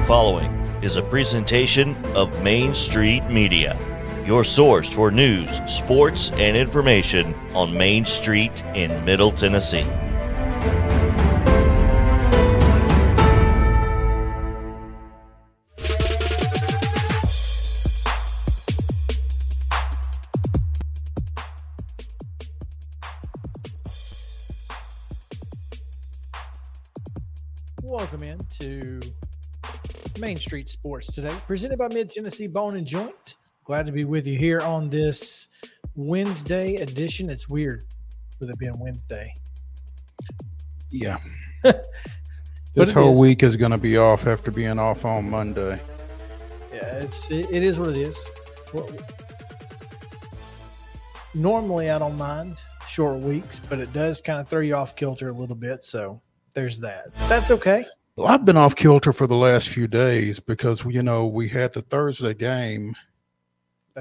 following is a presentation of Main Street Media, your source for news, sports, and information on Main Street in Middle Tennessee. Welcome in to Main Street Sports today, presented by Mid-Tennessee Bone and Joint. Glad to be with you here on this Wednesday edition. It's weird with it being Wednesday. Yeah. This whole week is going to be off after being off on Monday. Yeah, it is what it is. Well, normally I don't mind short weeks, but it does kind of throw you off kilter a little bit, so there's that. That's okay. Well, I've been off kilter for the last few days because, you know, we had the Thursday game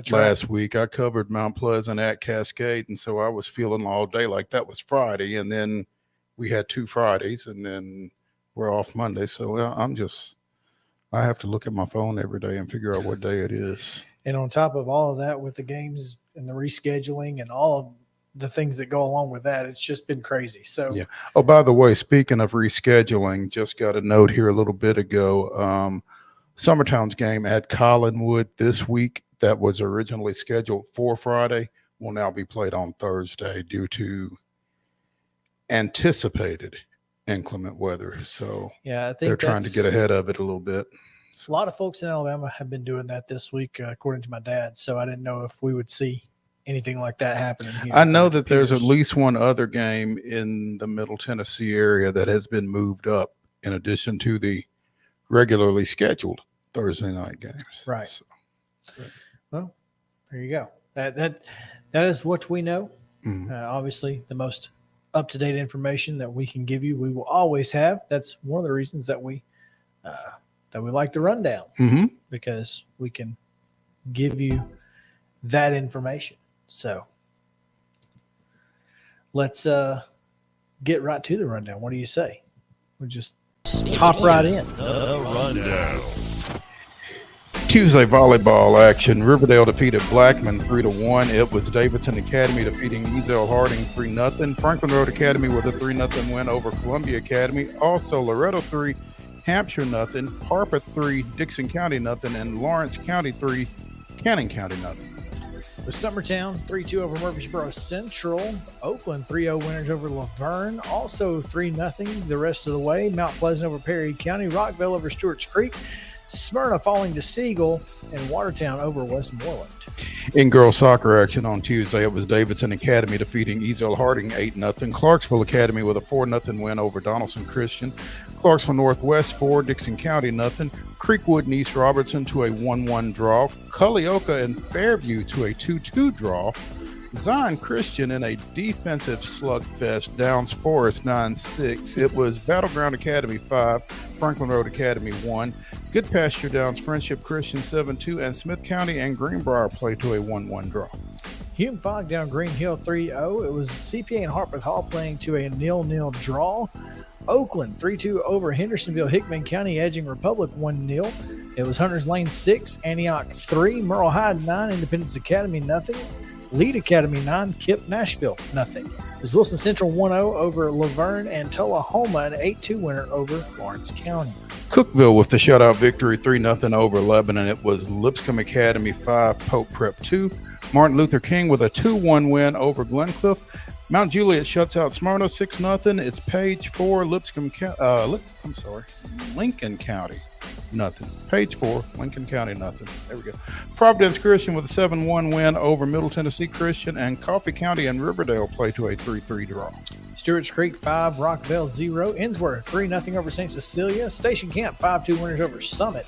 last week. I covered Mount Pleasant at Cascade, and so I was feeling all day like that was Friday, and then we had two Fridays, and then we're off Monday. So I have to look at my phone every day and figure out what day it is. And on top of all of that, with the games and the rescheduling and all of the things that go along with that, it's just been crazy. So yeah. Oh, by the way, speaking of rescheduling, just got a note here a little bit ago. Summertown's game at Collinwood this week that was originally scheduled for Friday will now be played on Thursday due to anticipated inclement weather. So yeah, I think they're trying to get ahead of it a little bit. A lot of folks in Alabama have been doing that this week, according to my dad. So I didn't know if we would see anything like that happening here. I know that there's at least one other game in the Middle Tennessee area that has been moved up in addition to the regularly scheduled Thursday night games. Right. So. Well, there you go. That is what we know. Mm-hmm. Obviously, the most up-to-date information that we can give you, we will always have. That's one of the reasons that we like the rundown, because we can give you that information. So let's get right to the rundown. What do you say? We'll just hop right in. The rundown. Tuesday volleyball action. Riverdale defeated Blackman 3-1. It was Davidson Academy defeating Ezel Harding 3-0. Franklin Road Academy with a 3-0 win over Columbia Academy. Also Loretto 3, Hampshire 0, Harpeth 3, Dixon County 0, and Lawrence County 3, Cannon County 0. With Summertown 3-2 over Murfreesboro Central. Oakland 3-0 winners over Laverne. Also 3-0 the rest of the way. Mount Pleasant over Perry County. Rockville over Stewart's Creek. Smyrna falling to Siegel, and Watertown over Westmoreland. In girls soccer action on Tuesday, it was Davidson Academy defeating Ezel Harding 8-0. Clarksville Academy with a 4-0 win over Donaldson Christian. Clarksville Northwest 4, Dixon County 0. Creekwood and East Robertson to a 1-1 draw. Cullioca and Fairview to a 2-2 draw. Zion Christian in a defensive slugfest, Downs Forest 9-6. It was Battleground Academy 5, Franklin Road Academy 1. Good Pasture Downs Friendship Christian 7-2, and Smith County and Greenbrier played to a 1-1 draw. Hume Fogg down Green Hill 3-0. It was CPA and Harpeth Hall playing to a 0-0 draw. Oakland 3-2 over Hendersonville Hickman County, edging Republic 1-0. It was Hunters Lane 6, Antioch 3, Merle Hyde 9, Independence Academy 0. Lead Academy 9, Kip Nashville 0. It was Wilson Central 1-0 over Laverne, and Tullahoma an 8-2 winner over Lawrence County. Cookville with the shutout victory 3-0 over Lebanon. It was Lipscomb Academy 5, Pope Prep 2. Martin Luther King with a 2-1 win over Glencliff. Mount Juliet shuts out Smyrna 6-0. It's Page 4, Lincoln County nothing. Page 4, Lincoln County nothing. There we go. Providence Christian with a 7-1 win over Middle Tennessee Christian, and Coffee County and Riverdale play to a 3-3 draw. Stewart's Creek 5, Rockville 0. Innsworth 3-0 over St. Cecilia. Station Camp 5-2 winners over Summit.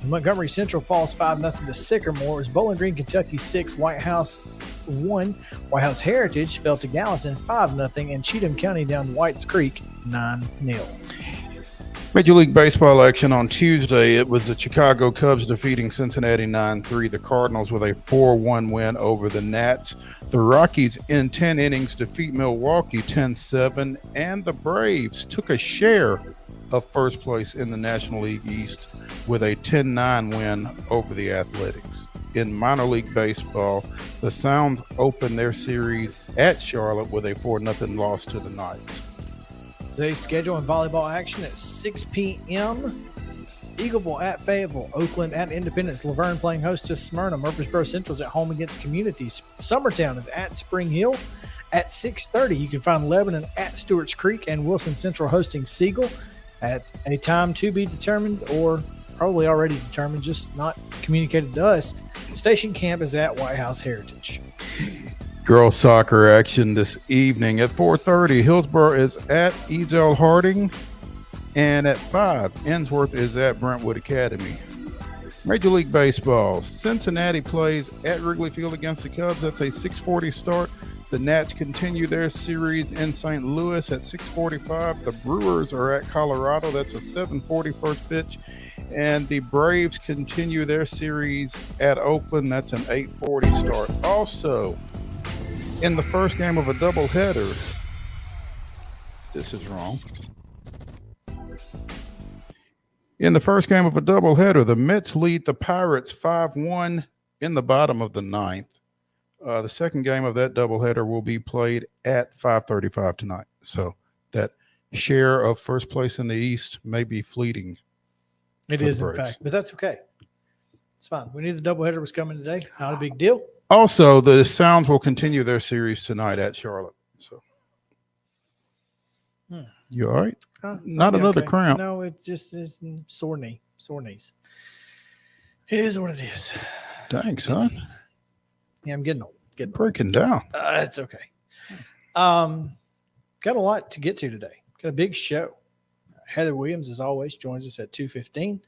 Montgomery Central falls 5-0 to Sycamore. It was Bowling Green Kentucky 6, White House 1. White House Heritage fell to Gallatin 5-0, and Cheatham County down Whites Creek 9-0. Major League Baseball action on Tuesday. It was the Chicago Cubs defeating Cincinnati 9-3. The Cardinals with a 4-1 win over the Nats. The Rockies in 10 innings defeat Milwaukee 10-7. And the Braves took a share of first place in the National League East with a 10-9 win over the Athletics. In minor league baseball, the Sounds opened their series at Charlotte with a 4-0 loss to the Knights. Today's schedule in volleyball action at 6 p.m. Eagleville at Fayetteville, Oakland at Independence, Laverne playing host to Smyrna, Murfreesboro Central's at home against Communities. Summertown is at Spring Hill at 6:30. You can find Lebanon at Stewart's Creek and Wilson Central hosting Siegel at a time to be determined or probably already determined, just not communicated to us. Station Camp is at White House Heritage. Girls soccer action this evening at 4:30. Hillsborough is at Ezel Harding, and at 5, Ensworth is at Brentwood Academy. Major League Baseball, Cincinnati plays at Wrigley Field against the Cubs. That's a 6:40 start. The Nats continue their series in St. Louis at 6:45. The Brewers are at Colorado. That's a 7:40 first pitch. And the Braves continue their series at Oakland. That's an 8:40 start. Also, in the first game of a doubleheader, this is wrong. In the first game of a doubleheader, the Mets lead the Pirates 5-1 in the bottom of the ninth. The second game of that doubleheader will be played at 5:35 tonight. So that share of first place in the East may be fleeting. It is, in fact, but that's okay. It's fine. We knew the doubleheader was coming today. Not a big deal. Also, the Sounds will continue their series tonight at Charlotte. So, you all right? Not another cramp. No, it just is sore knee, sore knees. It is what it is. Dang, son. Yeah, I'm getting old. Breaking down. It's okay. Got a lot to get to today. Got a big show. Heather Williams, as always, joins us at 2:15.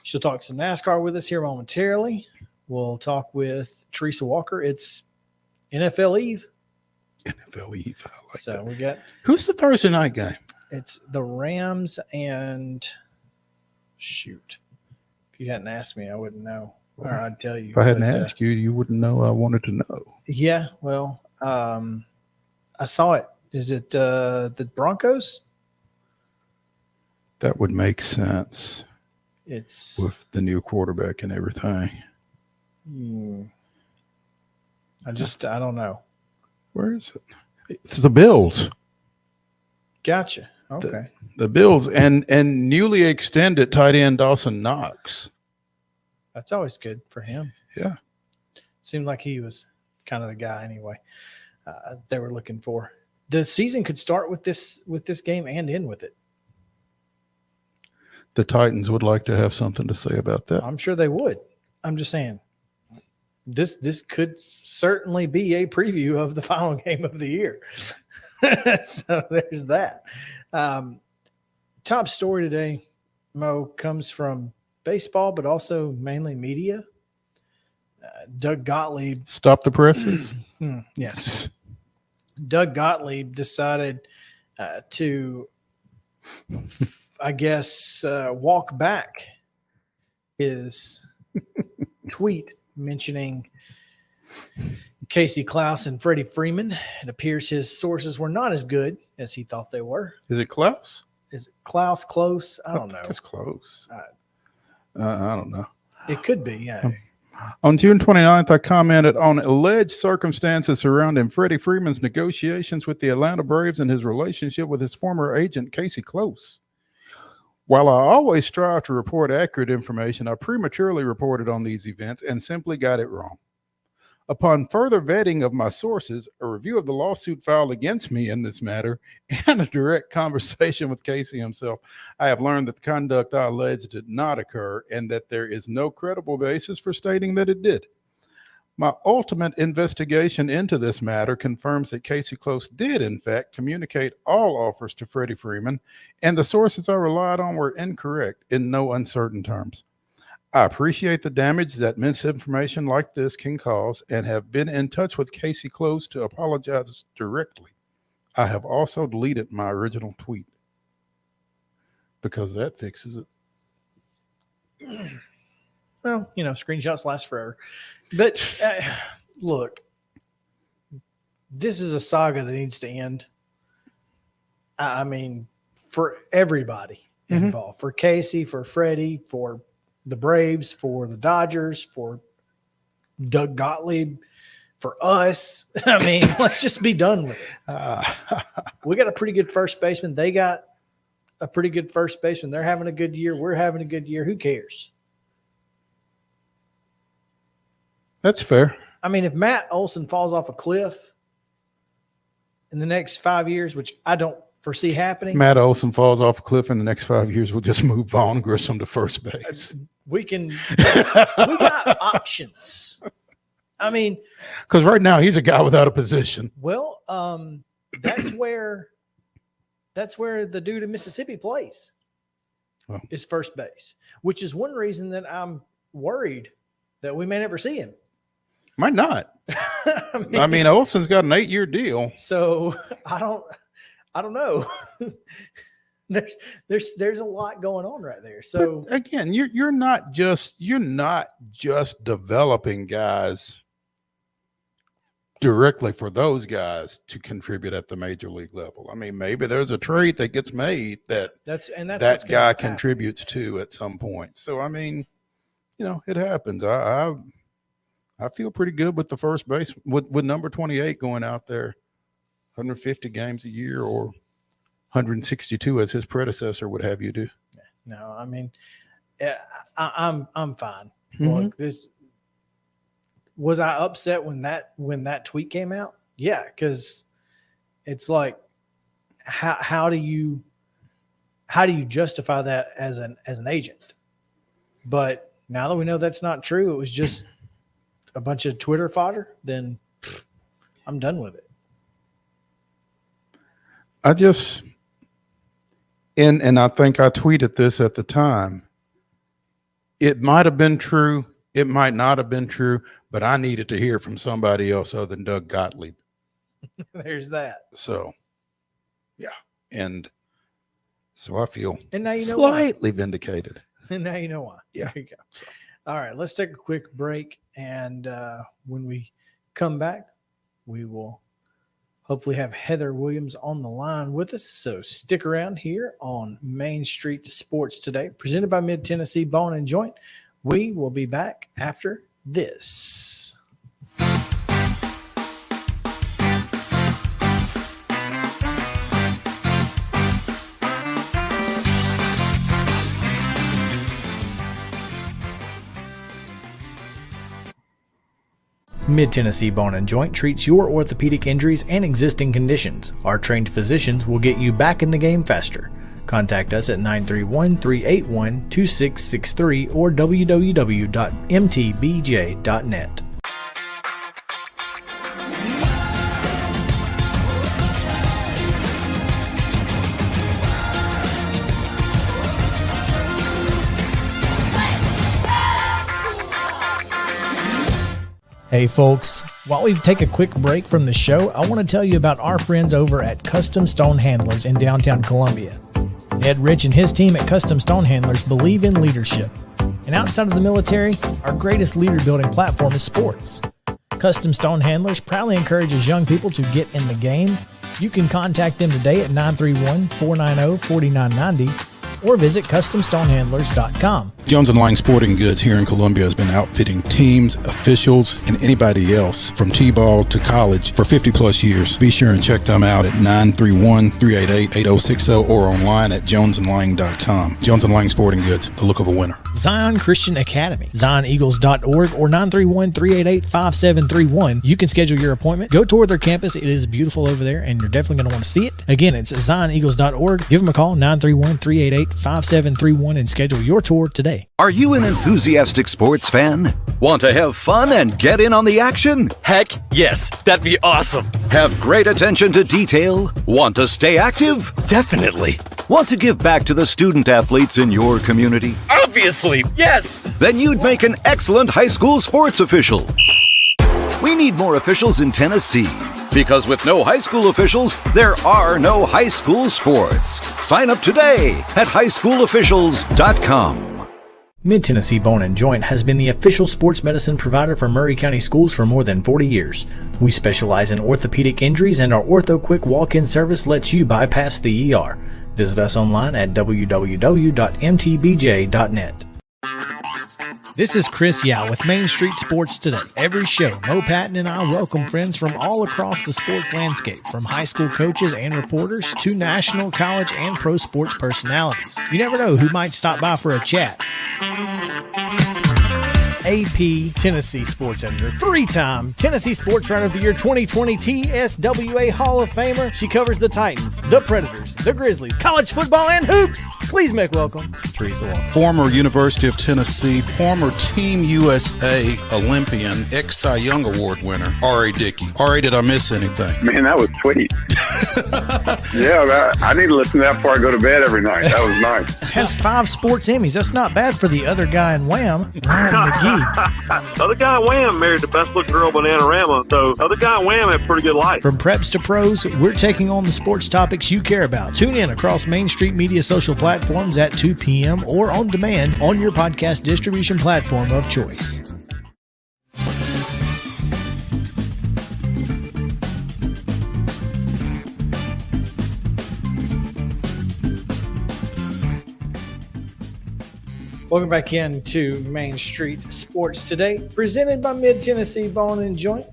She'll talk some NASCAR with us here momentarily. We'll talk with Teresa Walker. It's NFL Eve. NFL Eve. I like so that. We got. Who's the Thursday night game? It's the Rams and shoot. If you hadn't asked me, I wouldn't know. Or I'd tell you. If I hadn't asked you, you wouldn't know. I wanted to know. Yeah, well, I saw it. Is it the Broncos? That would make sense. It's with the new quarterback and everything. I don't know. Where is it? It's the Bills. Gotcha. Okay. The Bills and newly extended tight end Dawson Knox. That's always good for him. Yeah. Seemed like he was kind of the guy anyway. They were looking for. The season could start with this game and end with it. The Titans would like to have something to say about that. I'm sure they would. I'm just saying this could certainly be a preview of the final game of the year. So there's that. Top story today, Mo, comes from baseball, but also mainly media. Doug Gottlieb. Stop the presses. Yes. Doug Gottlieb decided to, I guess, walk back his tweet mentioning Casey Klaus and Freddie Freeman. It appears his sources were not as good as he thought they were. Is it Klaus? Is it Klaus close? I don't know. It's close. I don't know. It could be, yeah. On June 29th, I commented on alleged circumstances surrounding Freddie Freeman's negotiations with the Atlanta Braves and his relationship with his former agent, Casey Close. While I always strive to report accurate information, I prematurely reported on these events and simply got it wrong. Upon further vetting of my sources, a review of the lawsuit filed against me in this matter, and a direct conversation with Casey himself, I have learned that the conduct I alleged did not occur and that there is no credible basis for stating that it did. My ultimate investigation into this matter confirms that Casey Close did, in fact, communicate all offers to Freddie Freeman, and the sources I relied on were incorrect in no uncertain terms. I appreciate the damage that misinformation like this can cause and have been in touch with Casey Close to apologize directly. I have also deleted my original tweet because that fixes it. Well, screenshots last forever. But look, this is a saga that needs to end. I mean, for everybody involved, for Casey, for Freddie, for the Braves, for the Dodgers, for Doug Gottlieb, for us. I mean, let's just be done with it. We got a pretty good first baseman. They got a pretty good first baseman. They're having a good year. We're having a good year. Who cares? That's fair. I mean, if Matt Olson falls off a cliff in the next 5 years, which I don't foresee happening. Matt Olson falls off a cliff in the next 5 years, we'll just move Vaughn Grissom to first base. We got options. I mean, because right now he's a guy without a position. Well, that's where the dude in Mississippi plays, is first base, which is one reason that I'm worried that we may never see him. Might not. I mean, Olson's got an 8-year deal. So I don't know. There's a lot going on right there. So but again, you're not just developing guys directly for those guys to contribute at the major league level. I mean, maybe there's a trade that gets made that guy contributes to at some point. So I mean, it happens. I feel pretty good with the first base with number 28 going out there 150 games a year or 162 as his predecessor would have you do. No, I mean, I'm fine. Mm-hmm. Look, was I upset when that tweet came out? Yeah, because it's like, how do you justify that as an agent? But now that we know that's not true, it was just a bunch of Twitter fodder, then I'm done with it. I just and I think I tweeted this at the time. It might have been true. It might not have been true, but I needed to hear from somebody else other than Doug Gottlieb. There's that. So, yeah. And so I feel slightly vindicated. And now you know why. Yeah. There you go. All right, let's take a quick break. And when we come back, we will hopefully have Heather Williams on the line with us. So stick around here on Main Street Sports Today, presented by Mid-Tennessee Bone and Joint. We will be back after this. Mid-Tennessee Bone and Joint treats your orthopedic injuries and existing conditions. Our trained physicians will get you back in the game faster. Contact us at 931-381-2663 or www.mtbj.net. Hey folks, while we take a quick break from the show, I want to tell you about our friends over at Custom Stone Handlers in downtown Columbia. Ed Rich and his team at Custom Stone Handlers believe in leadership. And outside of the military, our greatest leader building platform is sports. Custom Stone Handlers proudly encourages young people to get in the game. You can contact them today at 931-490-4990 or visit CustomStonehandlers.com. Jones & Lang Sporting Goods here in Columbia has been outfitting teams, officials, and anybody else from T-ball to college for 50-plus years. Be sure and check them out at 931-388-8060 or online at jonesandlang.com. Jones & Lang Sporting Goods, the look of a winner. Zion Christian Academy, ZionEagles.org or 931-388-5731. You can schedule your appointment. Go tour their campus. It is beautiful over there, and you're definitely going to want to see it. Again, it's ZionEagles.org. Give them a call, 931-388-5731, and schedule your tour today. Are you an enthusiastic sports fan? Want to have fun and get in on the action? Heck, yes. That'd be awesome. Have great attention to detail? Want to stay active? Definitely. Want to give back to the student athletes in your community? Obviously, yes. Then you'd make an excellent high school sports official. We need more officials in Tennessee. Because with no high school officials, there are no high school sports. Sign up today at highschoolofficials.com. Mid-Tennessee Bone and Joint has been the official sports medicine provider for Murray County Schools for more than 40 years. We specialize in orthopedic injuries, and our Ortho Quick walk-in service lets you bypass the ER. Visit us online at www.mtbj.net. This is Chris Yao with Main Street Sports Today. Every show, Mo Patton and I welcome friends from all across the sports landscape, from high school coaches and reporters to national, college, and pro sports personalities. You never know who might stop by for a chat. AP Tennessee sports editor, three-time Tennessee Sports Writer of the Year 2020 TSWA Hall of Famer. She covers the Titans, the Predators, the Grizzlies, college football, and hoops. Please make welcome Teresa Walker. Former University of Tennessee, former Team USA Olympian, ex-Cy Young Award winner, R.A. Dickey. R.A., did I miss anything? Man, that was sweet. Yeah, I need to listen to that before I go to bed every night. That was nice. Has 5 sports Emmys. That's not bad for the other guy in Wham, Ryan McGee. The other guy in Wham married the best looking girl, Bananarama. So the other guy in Wham had a pretty good life. From preps to pros, we're taking on the sports topics you care about. Tune in across Main Street Media social platforms at 2 p.m. or on demand on your podcast distribution platform of choice. Welcome back into Main Street Sports Today, presented by Mid-Tennessee Bone and Joint.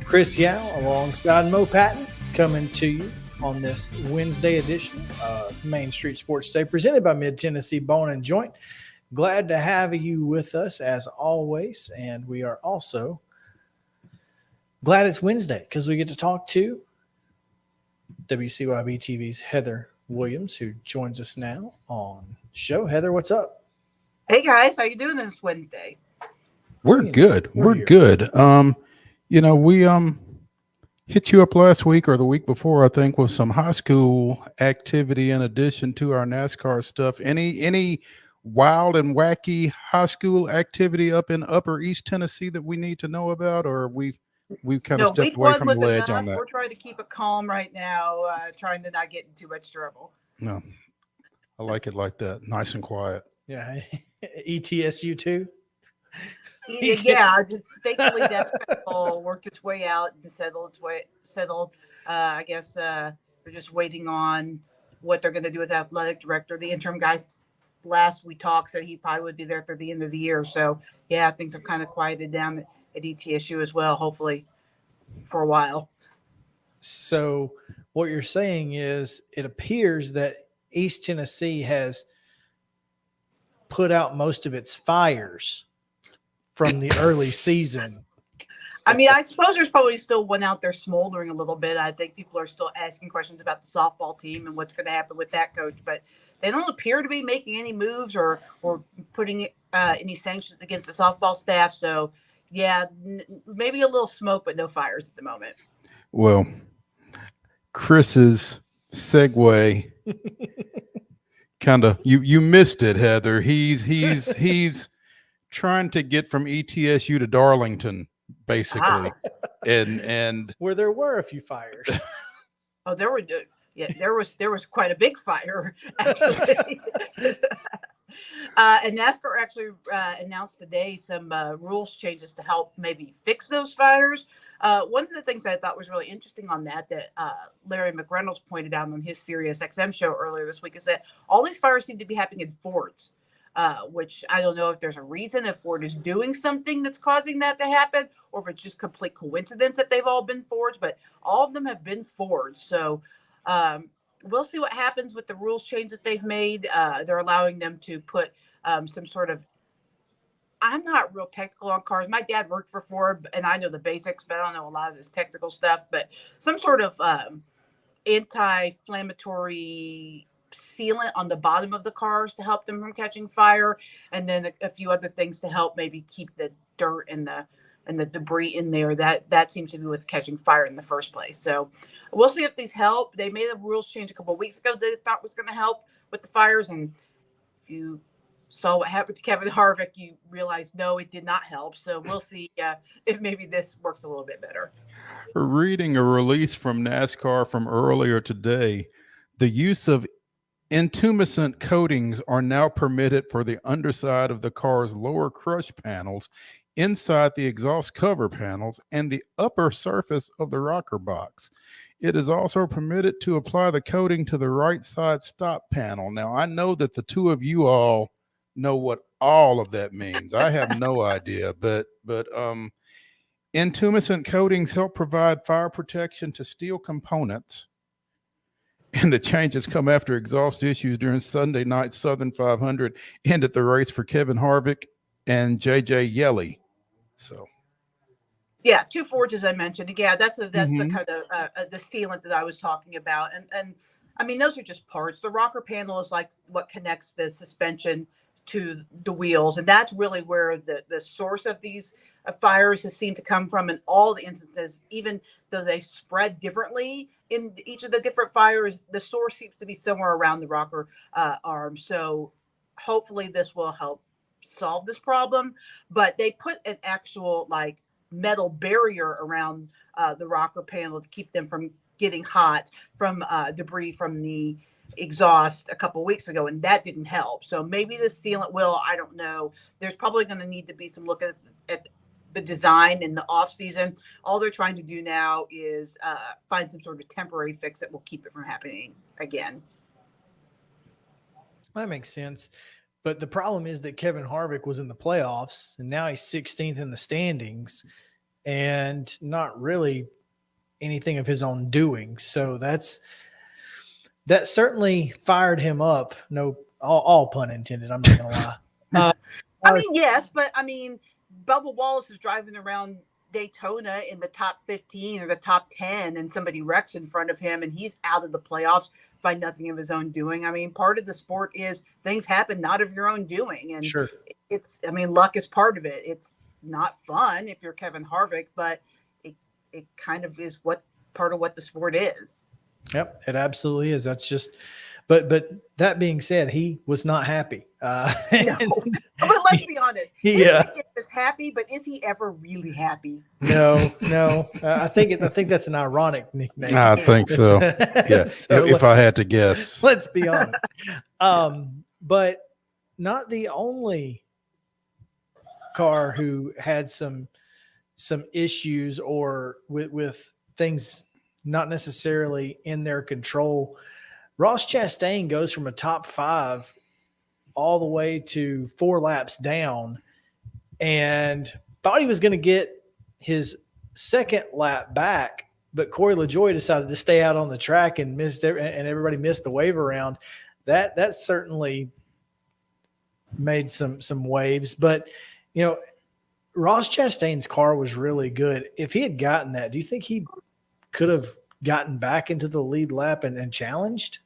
Chris Yao alongside Mo Patton coming to you on this Wednesday edition of Main Street Sports Today, presented by Mid-Tennessee Bone and Joint. Glad to have you with us as always, and we are also glad it's Wednesday because we get to talk to WCYB TV's Heather Williams, who joins us now on the show. Heather, what's up? Hey guys, how you doing this Wednesday? We're good. We're good. We hit you up last week or the week before, I think, with some high school activity in addition to our NASCAR stuff. Any wild and wacky high school activity up in Upper East Tennessee that we need to know about, or we've kind of stepped away from the ledge on that? We're trying to keep it calm right now, trying to not get in too much trouble. No, I like it like that, nice and quiet. Yeah, ETSU too. Yeah, thankfully that worked its way out and settled. I guess they're just waiting on what they're going to do with athletic director. The interim guy last we talked said he probably would be there through the end of the year. So yeah, things have kind of quieted down at ETSU as well, hopefully for a while. So what you're saying is it appears that East Tennessee has put out most of its fires from the early season. I mean, I suppose there's probably still one out there smoldering a little bit. I think people are still asking questions about the softball team and what's going to happen with that coach, but they don't appear to be making any moves or putting any sanctions against the softball staff. So yeah, maybe a little smoke, but no fires at the moment. Well, Chris's segue kind of you missed it, Heather. He's trying to get from ETSU to Darlington, basically, and where there were a few fires. Oh, there was quite a big fire actually. And NASCAR actually announced today some rules changes to help maybe fix those fires. One of the things I thought was really interesting on that Larry McReynolds pointed out on his Sirius XM show earlier this week is that all these fires seem to be happening in Fords, which I don't know if there's a reason, if Ford is doing something that's causing that to happen, or if it's just complete coincidence that they've all been Fords, but all of them have been Fords. So we'll see what happens with the rules change that they've made. They're allowing them to put some sort of, I'm not real technical on cars. My dad worked for Ford, and I know the basics, but I don't know a lot of this technical stuff. But some sort of anti-inflammatory sealant on the bottom of the cars to help them from catching fire, and then a few other things to help maybe keep the dirt and the debris in there. That seems to be what's catching fire in the first place. So we'll see if these help. They made a rules change a couple of weeks ago that they thought was going to help with the fires, and if you saw what happened to Kevin Harvick, you realize no, it did not help. So we'll see if maybe this works a little bit better. Reading a release from NASCAR from earlier today, the use of intumescent coatings are now permitted for the underside of the car's lower crush panels, inside the exhaust cover panels, and the upper surface of the rocker box. It is also permitted to apply the coating to the right side stop panel. Now, I know that the two of you all know what all of that means. I have no idea, but intumescent coatings help provide fire protection to steel components. And the changes come after exhaust issues during Sunday night Southern 500 ended the race for Kevin Harvick and JJ Yeley. So, yeah, 2 Fords, as I mentioned. Yeah, that's the kind of the sealant that I was talking about. And I mean, those are just parts. The rocker panel is like what connects the suspension to the wheels, and that's really where the source of these fires has seemed to come from in all the instances. Even though they spread differently in each of the different fires, the source seems to be somewhere around the rocker arm. So hopefully this will help solve this problem. But they put an actual like metal barrier around the rocker panel to keep them from getting hot from debris from the exhaust a couple weeks ago, and that didn't help. So maybe the sealant will, I don't know. There's probably going to need to be some look at the design in the off season. All they're trying to do now is find some sort of temporary fix that will keep it from happening again. That makes sense. But the problem is that Kevin Harvick was in the playoffs, and now he's 16th in the standings and not really anything of his own doing. So that certainly fired him up. No, all pun intended. I'm not going to lie. I mean, yes, but I mean, Bubba Wallace is driving around Daytona in the top 15 or the top 10, and somebody wrecks in front of him, and he's out of the playoffs by nothing of his own doing. I mean, part of the sport is things happen not of your own doing. And sure, I mean, luck is part of it. It's not fun if you're Kevin Harvick, but it kind of is part of what the sport is. Yep, it absolutely is. That's just, but that being said, he was not happy. No. But let's be honest. Yeah, he was happy, but is he ever really happy? No. I think that's an ironic nickname. I think so. Yeah, so if I had to guess. Let's be honest. But not the only car who had some issues or with things not necessarily in their control. Ross Chastain goes from a top 5 all the way to 4 laps down, and thought he was going to get his second lap back, but Corey LaJoie decided to stay out on the track and and everybody missed the wave around. That certainly made some waves. But Ross Chastain's car was really good. If he had gotten that, do you think he could have gotten back into the lead lap and challenged?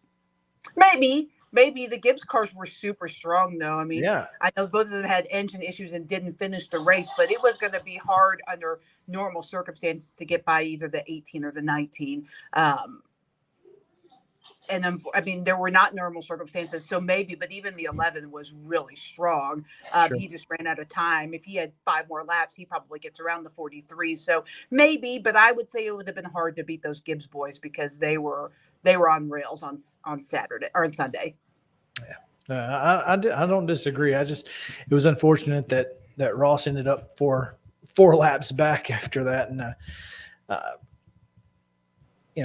Maybe the Gibbs cars were super strong, though. I mean, yeah. I know both of them had engine issues and didn't finish the race, but it was going to be hard under normal circumstances to get by either the 18 or the 19. And I mean, there were not normal circumstances, so maybe, but even the 11 was really strong. Sure. He just ran out of time. If he had 5 more laps, he probably gets around the 43. So maybe, but I would say it would have been hard to beat those Gibbs boys because they were on rails on Saturday or on Sunday. Yeah, I don't disagree. It was unfortunate that Ross ended up 4 laps back after that, and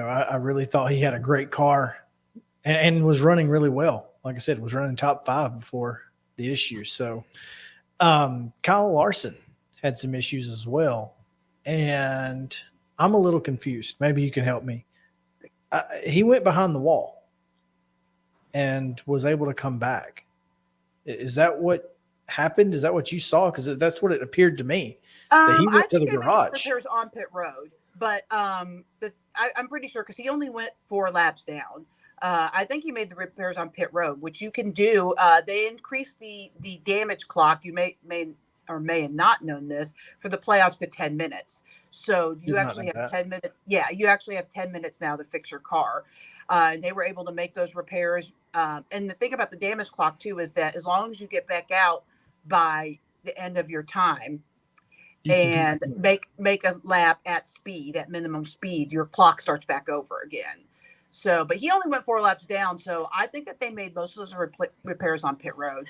I really thought he had a great car. And was running really well. Like I said, was running top 5 before the issue. So Kyle Larson had some issues as well. And I'm a little confused. Maybe you can help me. He went behind the wall and was able to come back. Is that what happened? Is that what you saw? Because that's what it appeared to me. That he went to the garage. Repairs on pit road. But I'm pretty sure because he only went 4 laps down. I think he made the repairs on pit road, which you can do. They increased the damage clock. You may or may have not known this for the playoffs to 10 minutes. So you actually have 10 minutes. Yeah, you actually have 10 minutes now to fix your car. And they were able to make those repairs. And the thing about the damage clock too is that as long as you get back out by the end of your time and make a lap at minimum speed, your clock starts back over again. So, but he only went 4 laps down. So I think that they made most of those repairs on pit road.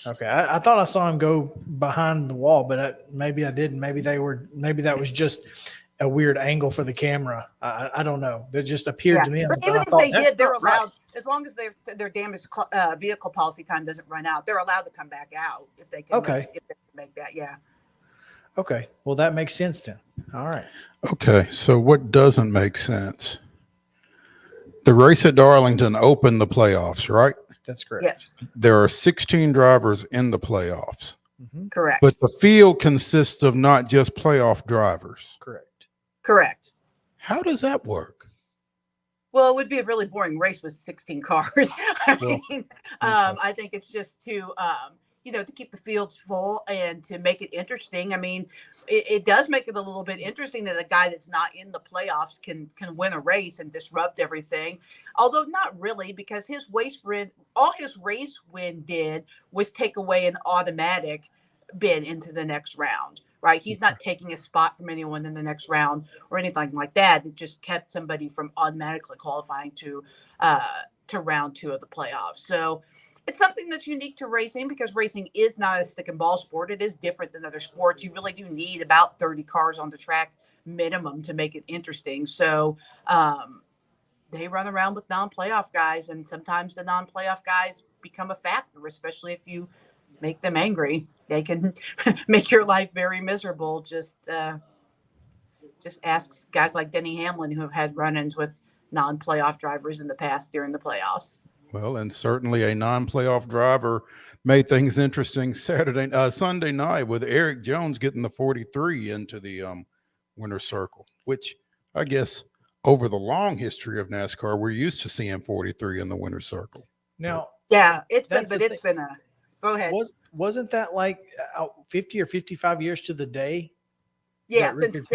Okay. I thought I saw him go behind the wall, but maybe I didn't. Maybe that was just a weird angle for the camera. I don't know. That just appeared to me. But even if they did, they're allowed. as long as their damaged vehicle policy time doesn't run out, they're allowed to come back out if they can. Okay. If they can make that, yeah. Okay. Well, that makes sense then. All right. Okay, so what doesn't make sense? The race at Darlington opened the playoffs, right? That's correct. Yes, There are 16 drivers in the playoffs, correct. but the field consists of not just playoff drivers. Correct. Correct. How does that work? Well, it would be a really boring race with 16 cars. I think it's just to, to keep the fields full and to make it interesting. I mean, it does make it a little bit interesting that a guy that's not in the playoffs can win a race and disrupt everything. Although not really, because all his race win did was take away an automatic bid into the next round. Right. He's not taking a spot from anyone in the next round or anything like that. It just kept somebody from automatically qualifying to round 2 of the playoffs. So it's something that's unique to racing because racing is not a stick and ball sport. It is different than other sports. You really do need about 30 cars on the track minimum to make it interesting. So they run around with non-playoff guys, and sometimes the non-playoff guys become a factor, especially if you make them angry. They can make your life very miserable. Just ask guys like Denny Hamlin who have had run-ins with non-playoff drivers in the past during the playoffs. Well, and certainly a non-playoff driver made things interesting Sunday night with Eric Jones getting the 43 into the winner's circle, which I guess over the long history of NASCAR, we're used to seeing 43 in the winner's circle. Now, yeah, it's been a. Go ahead. Wasn't that like 50 or 55 years to the day? Yeah, since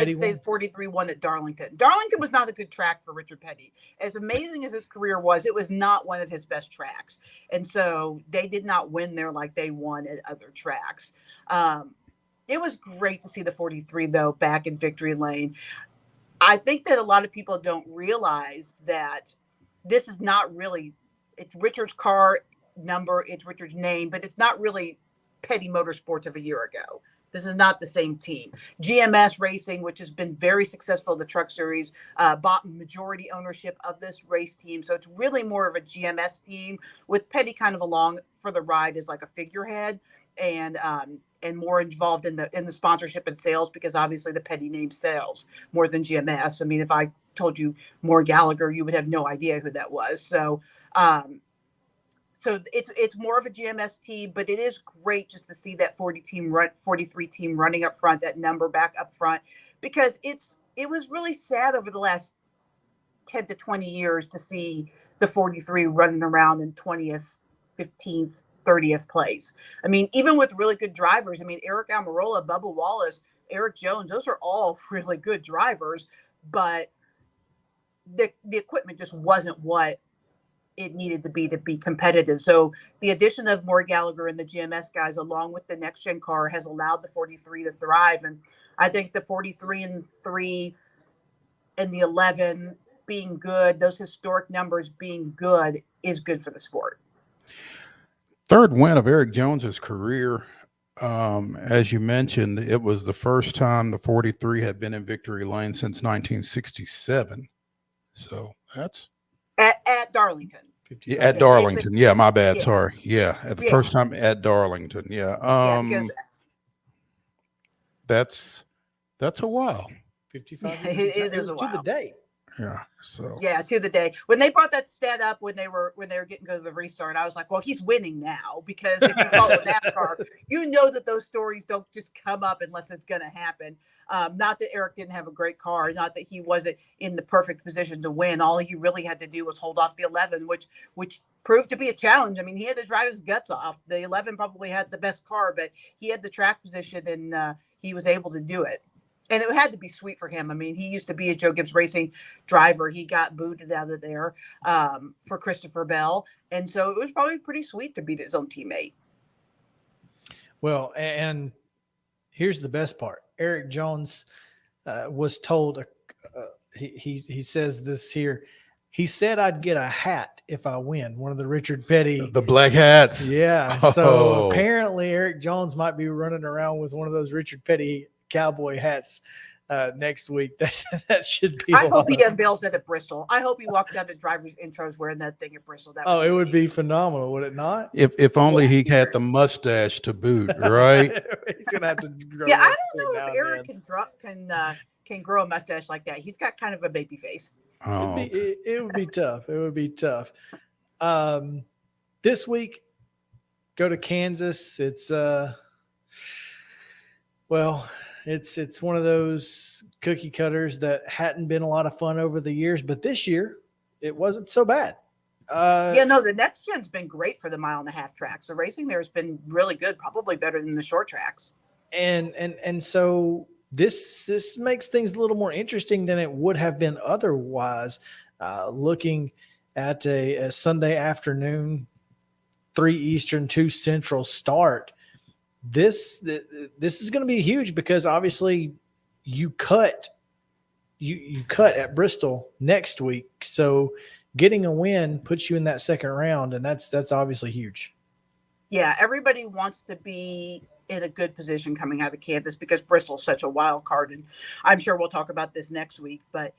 43 won at Darlington. Darlington was not a good track for Richard Petty. As amazing as his career was, it was not one of his best tracks. And so they did not win there like they won at other tracks. It was great to see the 43, though, back in victory lane. I think that a lot of people don't realize that this is not really – it's Richard's car number, it's Richard's name, but it's not really Petty Motorsports of a year ago. This is not the same team. GMS Racing, which has been very successful in the Truck Series, bought majority ownership of this race team. So it's really more of a GMS team with Petty kind of along for the ride as like a figurehead and more involved in the sponsorship and sales, because obviously the Petty name sells more than GMS. I mean, if I told you more Gallagher, you would have no idea who that was. So it's more of a GMS team, but it is great just to see that 43 team running up front, that number back up front, because it was really sad over the last 10 to 20 years to see the 43 running around in 20th, 15th, 30th place. I mean, even with really good drivers, I mean, Eric Almirola, Bubba Wallace, Eric Jones, those are all really good drivers, but the equipment just wasn't what it needed to be competitive. So the addition of Maury Gallagher and the GMS guys, along with the next gen car, has allowed the 43 to thrive. And I think the 43 and 3 and the 11 being good, those historic numbers being good, is good for the sport. Third win of Eric Jones's career. As you mentioned, it was the first time the 43 had been in victory lane since 1967. So that's at Darlington. Yeah, at Darlington. Yeah, my bad. Yeah. Sorry. Yeah, at the first time at Darlington. Yeah. That's a while. 55 years. It is a while. To the day. Yeah. So. Yeah, to the day. When they brought that stat up when they were getting to the restart, I was like, well, he's winning now, because if you follow NASCAR, you know that those stories don't just come up unless it's going to happen. Not that Eric didn't have a great car, not that he wasn't in the perfect position to win. All he really had to do was hold off the 11, which proved to be a challenge. I mean, he had to drive his guts off. The 11 probably had the best car, but he had the track position, and he was able to do it. And it had to be sweet for him. I mean, he used to be a Joe Gibbs Racing driver. He got booted out of there for Christopher Bell. And so it was probably pretty sweet to beat his own teammate. Well, and here's the best part. Eric Jones was told, he says this here. He said, I'd get a hat if I win. One of the Richard Petty. The black hats. Yeah. So apparently Eric Jones might be running around with one of those Richard Petty cowboy hats next week. That should be. I hope he unveils it at Bristol. I hope he walks out to drivers' intros wearing that thing at Bristol. It would be phenomenal, would it not? If only he had the mustache to boot, right? He's gonna have to. Grow Yeah, I don't know if Eric can grow a mustache like that. He's got kind of a baby face. Oh, It would be tough. It would be tough. This week, go to Kansas. It's it's one of those cookie cutters that hadn't been a lot of fun over the years, but this year it wasn't so bad. The next gen's been great for the 1.5 mile tracks. The racing there has been really good, probably better than the short tracks. And so this makes things a little more interesting than it would have been otherwise. Looking at a Sunday afternoon, 3 Eastern, 2 Central start. This is going to be huge because obviously you cut at Bristol next week. So getting a win puts you in that second round, and that's obviously huge. Yeah, everybody wants to be in a good position coming out of Kansas because Bristol's such a wild card, and I'm sure we'll talk about this next week, but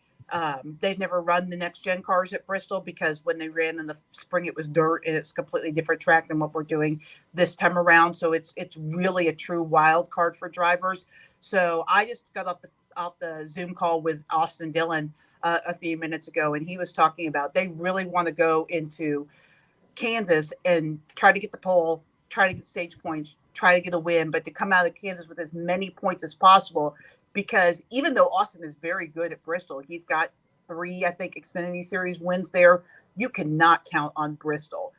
they've never run the next gen cars at Bristol because when they ran in the spring, it was dirt and it's a completely different track than what we're doing this time around. So it's really a true wild card for drivers. So I just got off the Zoom call with Austin Dillon a few minutes ago, and he was talking about they really want to go into Kansas and try to get the pole, try to get stage points, try to get a win, but to come out of Kansas with as many points as possible. Because even though Austin is very good at Bristol, he's got 3, I think, Xfinity Series wins there. You cannot count on Bristol.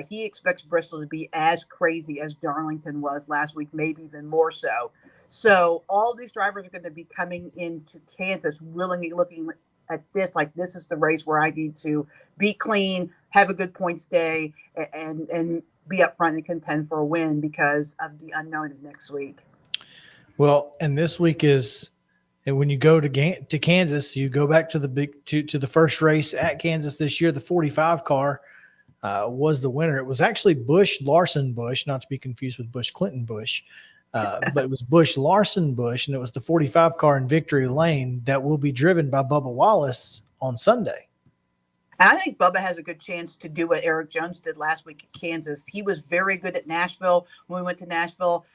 He expects Bristol to be as crazy as Darlington was last week, maybe even more so. So all these drivers are going to be coming into Kansas really looking at this like this is the race where I need to be clean, have a good points day, and be up front and contend for a win because of the unknown of next week. Well, and this week is, and when you go to Kansas, you go back to the first race at Kansas this year. The 45 car was the winner. It was actually Busch Larson Busch, not to be confused with Busch Clinton Busch, but it was Busch Larson Busch, and it was the 45 car in Victory Lane that will be driven by Bubba Wallace on Sunday. And I think Bubba has a good chance to do what Eric Jones did last week at Kansas. He was very good at Nashville. When we went to Nashville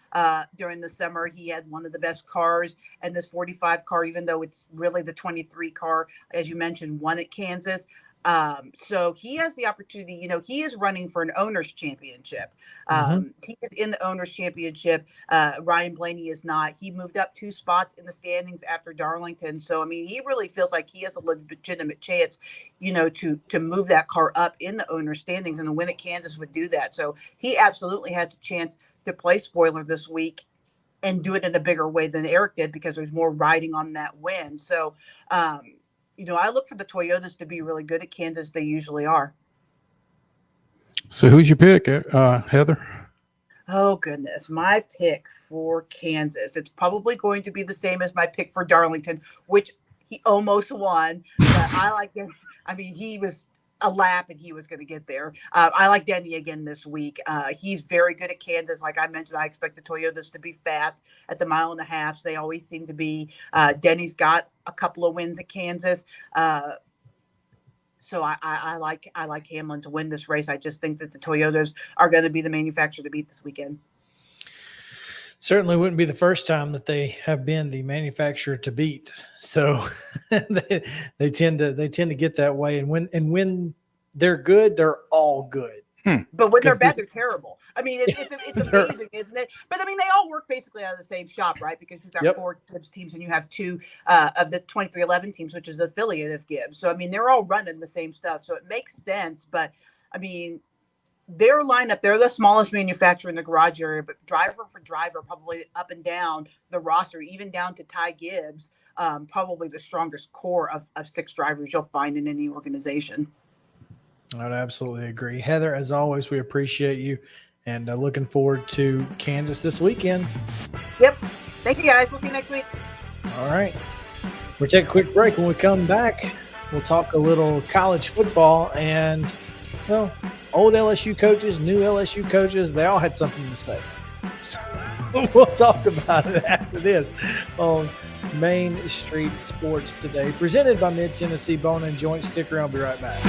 during the summer, he had one of the best cars. And this 45 car, even though it's really the 23 car, as you mentioned, won at Kansas. So he has the opportunity, he is running for an owner's championship. He is in the owner's championship. Ryan Blaney is not. He moved up 2 spots in the standings after Darlington. So, I mean, he really feels like he has a legitimate chance, to move that car up in the owner's standings, and the win at Kansas would do that. So he absolutely has a chance to play spoiler this week and do it in a bigger way than Eric did because there's more riding on that win. So, I look for the Toyotas to be really good at Kansas. They usually are. So who's your pick, Heather? Oh, goodness. My pick for Kansas. It's probably going to be the same as my pick for Darlington, which he almost won. But I like him. I mean, he was a lap and he was going to get there. I like Denny again this week. He's very good at Kansas. Like I mentioned, I expect the Toyotas to be fast at the 1.5 miles. They always seem to be. Denny's got a couple of wins at Kansas. So I like Hamlin to win this race. I just think that the Toyotas are going to be the manufacturer to beat this weekend. Certainly wouldn't be the first time that they have been the manufacturer to beat. So they tend to get that way. And when they're good, they're all good. But when they're bad, they're terrible. I mean, it's amazing, isn't it? But I mean, they all work basically out of the same shop, right? Because you've got 4 Gibbs teams and you have 2 of the 2311 teams, which is affiliate of Gibbs. So I mean, they're all running the same stuff. So it makes sense. But I mean, their lineup, they're the smallest manufacturer in the garage area, but driver for driver, probably up and down the roster, even down to Ty Gibbs, probably the strongest core of 6 drivers you'll find in any organization. I would absolutely agree. Heather, as always, we appreciate you and looking forward to Kansas this weekend. Yep. Thank you, guys. We'll see you next week. All right. We'll take a quick break. When we come back, we'll talk a little college football and, well, old LSU coaches, new LSU coaches, they all had something to say. So we'll talk about it after this on Main Street Sports today, presented by Mid-Tennessee Bone and Joint. Stick around, be right back.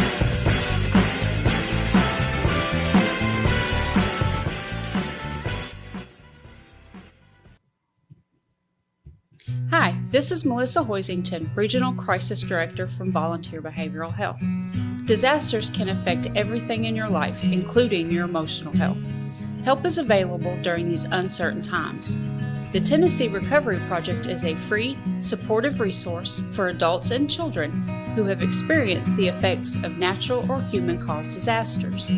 Hi, this is Melissa Hoisington, Regional Crisis Director from Volunteer Behavioral Health. Disasters can affect everything in your life, including your emotional health. Help is available during these uncertain times. The Tennessee Recovery Project is a free, supportive resource for adults and children who have experienced the effects of natural or human-caused disasters.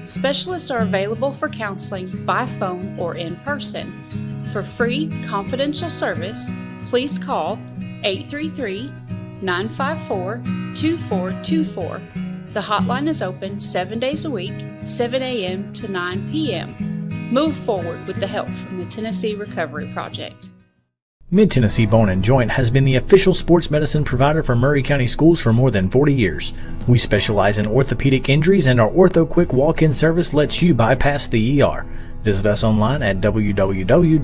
Specialists are available for counseling by phone or in person. For free, confidential service, please call 833-954-2424. The hotline is open 7 days a week, 7 a.m. to 9 p.m. Move forward with the help from the Tennessee Recovery Project. Mid-Tennessee Bone and Joint has been the official sports medicine provider for Maury County Schools for more than 40 years. We specialize in orthopedic injuries, and our Ortho Quick walk-in service lets you bypass the ER. Visit us online at www.mtbj.net.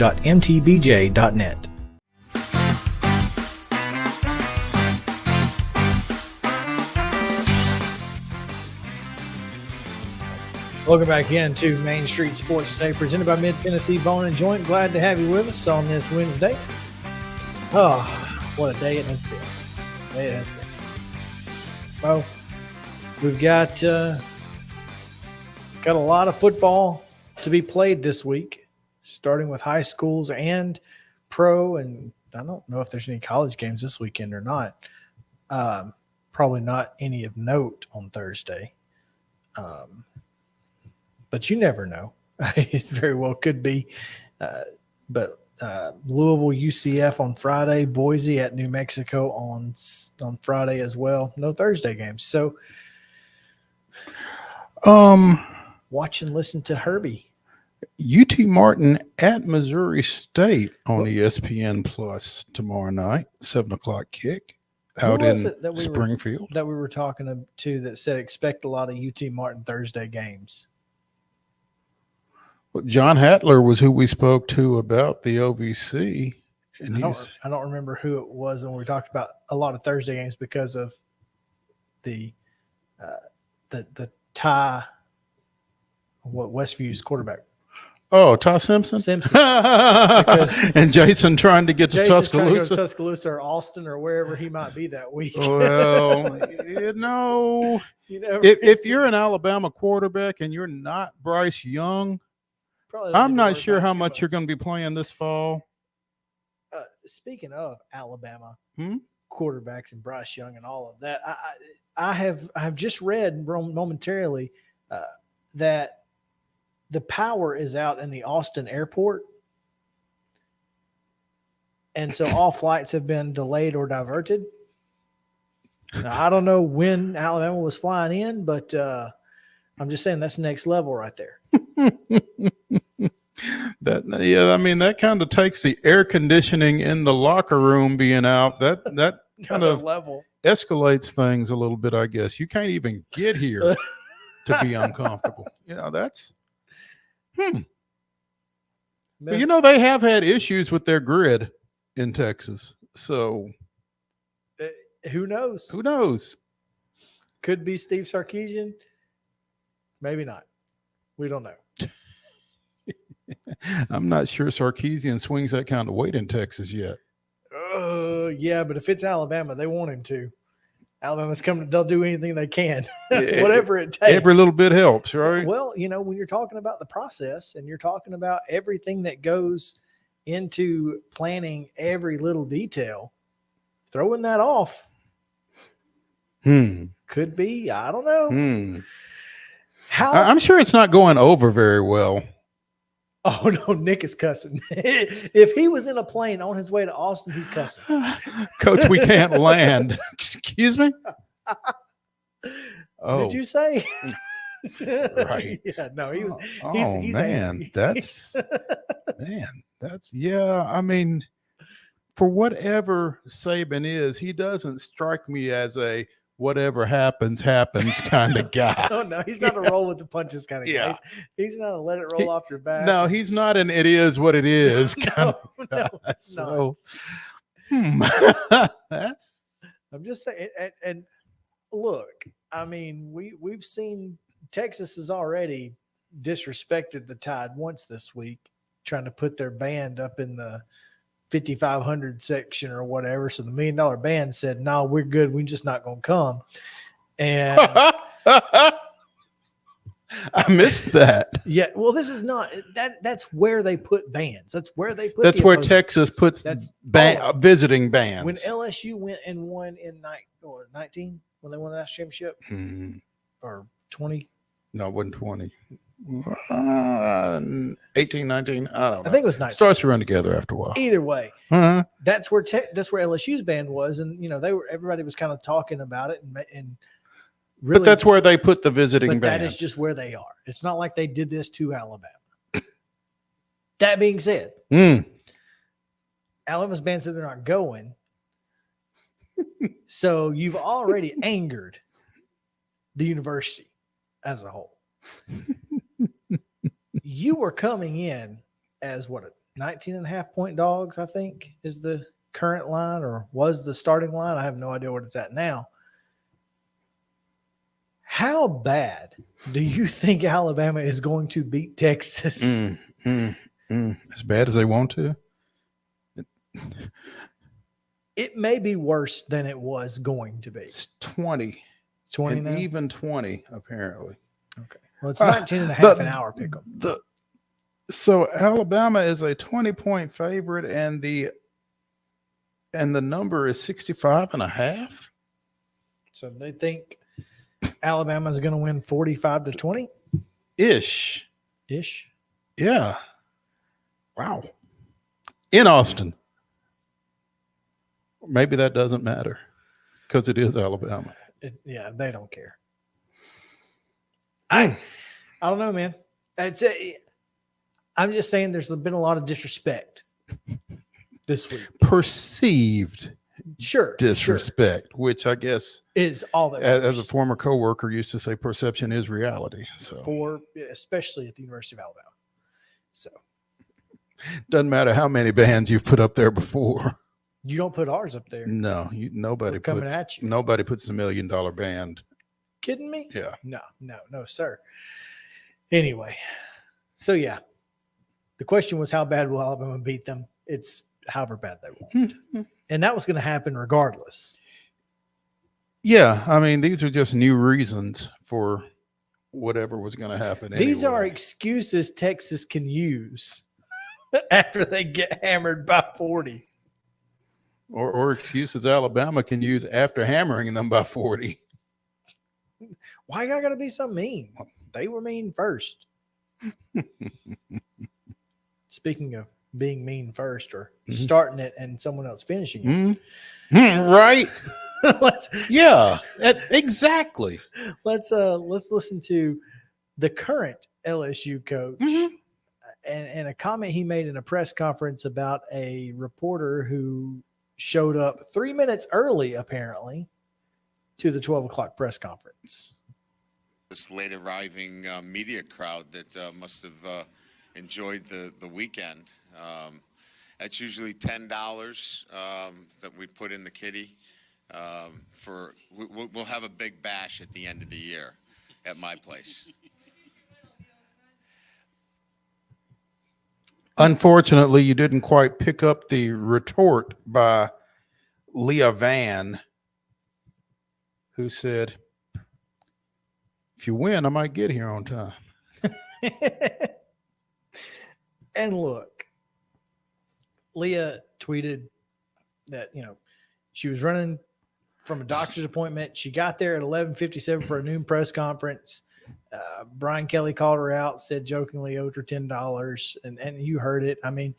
Welcome back in to Main Street Sports today, presented by Mid-Tennessee Bone and Joint. Glad to have you with us on this Wednesday. Oh, what a day it has been. Well, we've got a lot of football to be played this week, starting with high schools and pro, and I don't know if there's any college games this weekend or not. Probably not any of note on Thursday. But you never know. It very well could be. But Louisville UCF on Friday, Boise at New Mexico on Friday as well. No Thursday games. So watch and listen to Herbie. UT Martin at Missouri State on ESPN Plus tomorrow night, 7:00 kick out in Springfield. That we were talking to that said expect a lot of UT Martin Thursday games. Well, John Hattler was who we spoke to about the OVC. And I don't remember who it was when we talked about a lot of Thursday games because of the Ty, what Westview's quarterback. Oh, Ty Simpson? And Jason trying to get to Tuscaloosa or Austin or wherever he might be that week. Well, if you're an Alabama quarterback and you're not Bryce Young, I'm not sure how much you're going to be playing this fall. Speaking of Alabama quarterbacks and Bryce Young and all of that, I have just read momentarily that the power is out in the Austin airport, and so all flights have been delayed or diverted. Now, I don't know when Alabama was flying in, but I'm just saying that's next level right there. That kind of takes the air conditioning in the locker room being out. That kind of level escalates things a little bit, I guess. You can't even get here to be uncomfortable. That's But they have had issues with their grid in Texas. So who knows? Who knows? Could be Steve Sarkisian. Maybe not. We don't know. I'm not sure Sarkisian swings that kind of weight in Texas yet. Yeah, but if it's Alabama, they want him to. Alabama's coming. They'll do anything they can, whatever it takes. Every little bit helps, right? Well, when you're talking about the process and you're talking about everything that goes into planning every little detail, throwing that off could be. I don't know. I'm sure it's not going over very well. Oh, no, Nick is cussing. If he was in a plane on his way to Austin, he's cussing. Coach, we can't land. Excuse me? Oh. Did you say? Right. Yeah, no, he's man, that's I mean, for whatever Saban is, he doesn't strike me as a whatever happens kind of guy. Oh, no, he's not a roll with the punches kind of guy. He's not a let it roll off your back. No, he's not an it is what it is kind of guy. No. I'm just saying. And look, I mean, we've seen Texas has already disrespected the Tide once this week, trying to put their band up in the 5,500 section or whatever. So the $1 million band said, "No, we're good. We're just not going to come." And I missed that. yeah, well, this is not that. That's where they put bands. That's where they put. That's where Texas puts visiting bands. When LSU went and won in 19 when they won the national championship, or 20. No, it wasn't 20. 18, 19. I don't know. I think it was 19. Starts to run together after a while. Either way, that's where LSU's band was, and everybody was kind of talking about it, and really, but that's where they put the visiting band. That is just where they are. It's not like they did this to Alabama. That being said, Alabama's band said they're not going, so you've already angered the university as a whole. You were coming in as 19.5 point dogs, I think is the current line, or was the starting line. I have no idea what it's at now. How bad do you think Alabama is going to beat Texas? As bad as they want to? It may be worse than it was going to be. It's 20. 20 now? Even 20, apparently. Okay. Well, it's 19.5 an hour pick 'em. So Alabama is a 20-point favorite, and the number is 65.5. So they think Alabama is going to win 45-20 ish. Yeah. Wow. In Austin. Maybe that doesn't matter because it is Alabama. They don't care. I don't know, man. I'm just saying there's been a lot of disrespect this week. Perceived disrespect, which I guess is all that as a former coworker used to say, perception is reality. So especially at the University of Alabama. So doesn't matter how many bands you've put up there before. You don't put ours up there. No, nobody coming puts, at you. Nobody puts the $1 million band. Kidding me? Yeah. No, sir. Anyway, so yeah, the question was how bad will Alabama beat them? It's however bad they want, and that was going to happen regardless. Yeah, I mean, these are just new reasons for whatever was going to happen. These are excuses Texas can use after they get hammered by 40. Or excuses Alabama can use after hammering them by 40. Why y'all got to be so mean? They were mean first. Speaking of being mean first, or starting it and someone else finishing it. Right. Exactly. Let's listen to the current LSU coach and a comment he made in a press conference about a reporter who showed up 3 minutes early, apparently, to the 12 o'clock press conference. This late arriving media crowd that must have enjoyed the weekend. That's usually $10 that we put in the kitty. We'll have a big bash at the end of the year at my place. Unfortunately, you didn't quite pick up the retort by Leah Van, who said, "If you win, I might get here on time." And look, Leah tweeted that, she was running from a doctor's appointment. She got there at 11:57 for a noon press conference. Brian Kelly called her out, said jokingly owed her $10, and you heard it. I mean,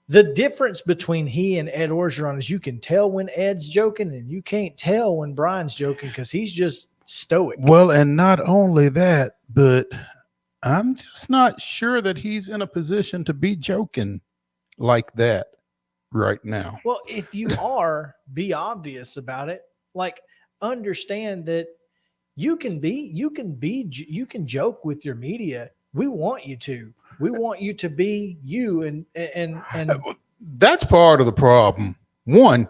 the difference between he and Ed Orgeron is you can tell when Ed's joking and you can't tell when Brian's joking because he's just stoic. Well, and not only that, but I'm just not sure that he's in a position to be joking like that right now. Well, if you are, be obvious about it. Like, understand that you can joke with your media. We want you to. We want you to be you, and that's part of the problem One,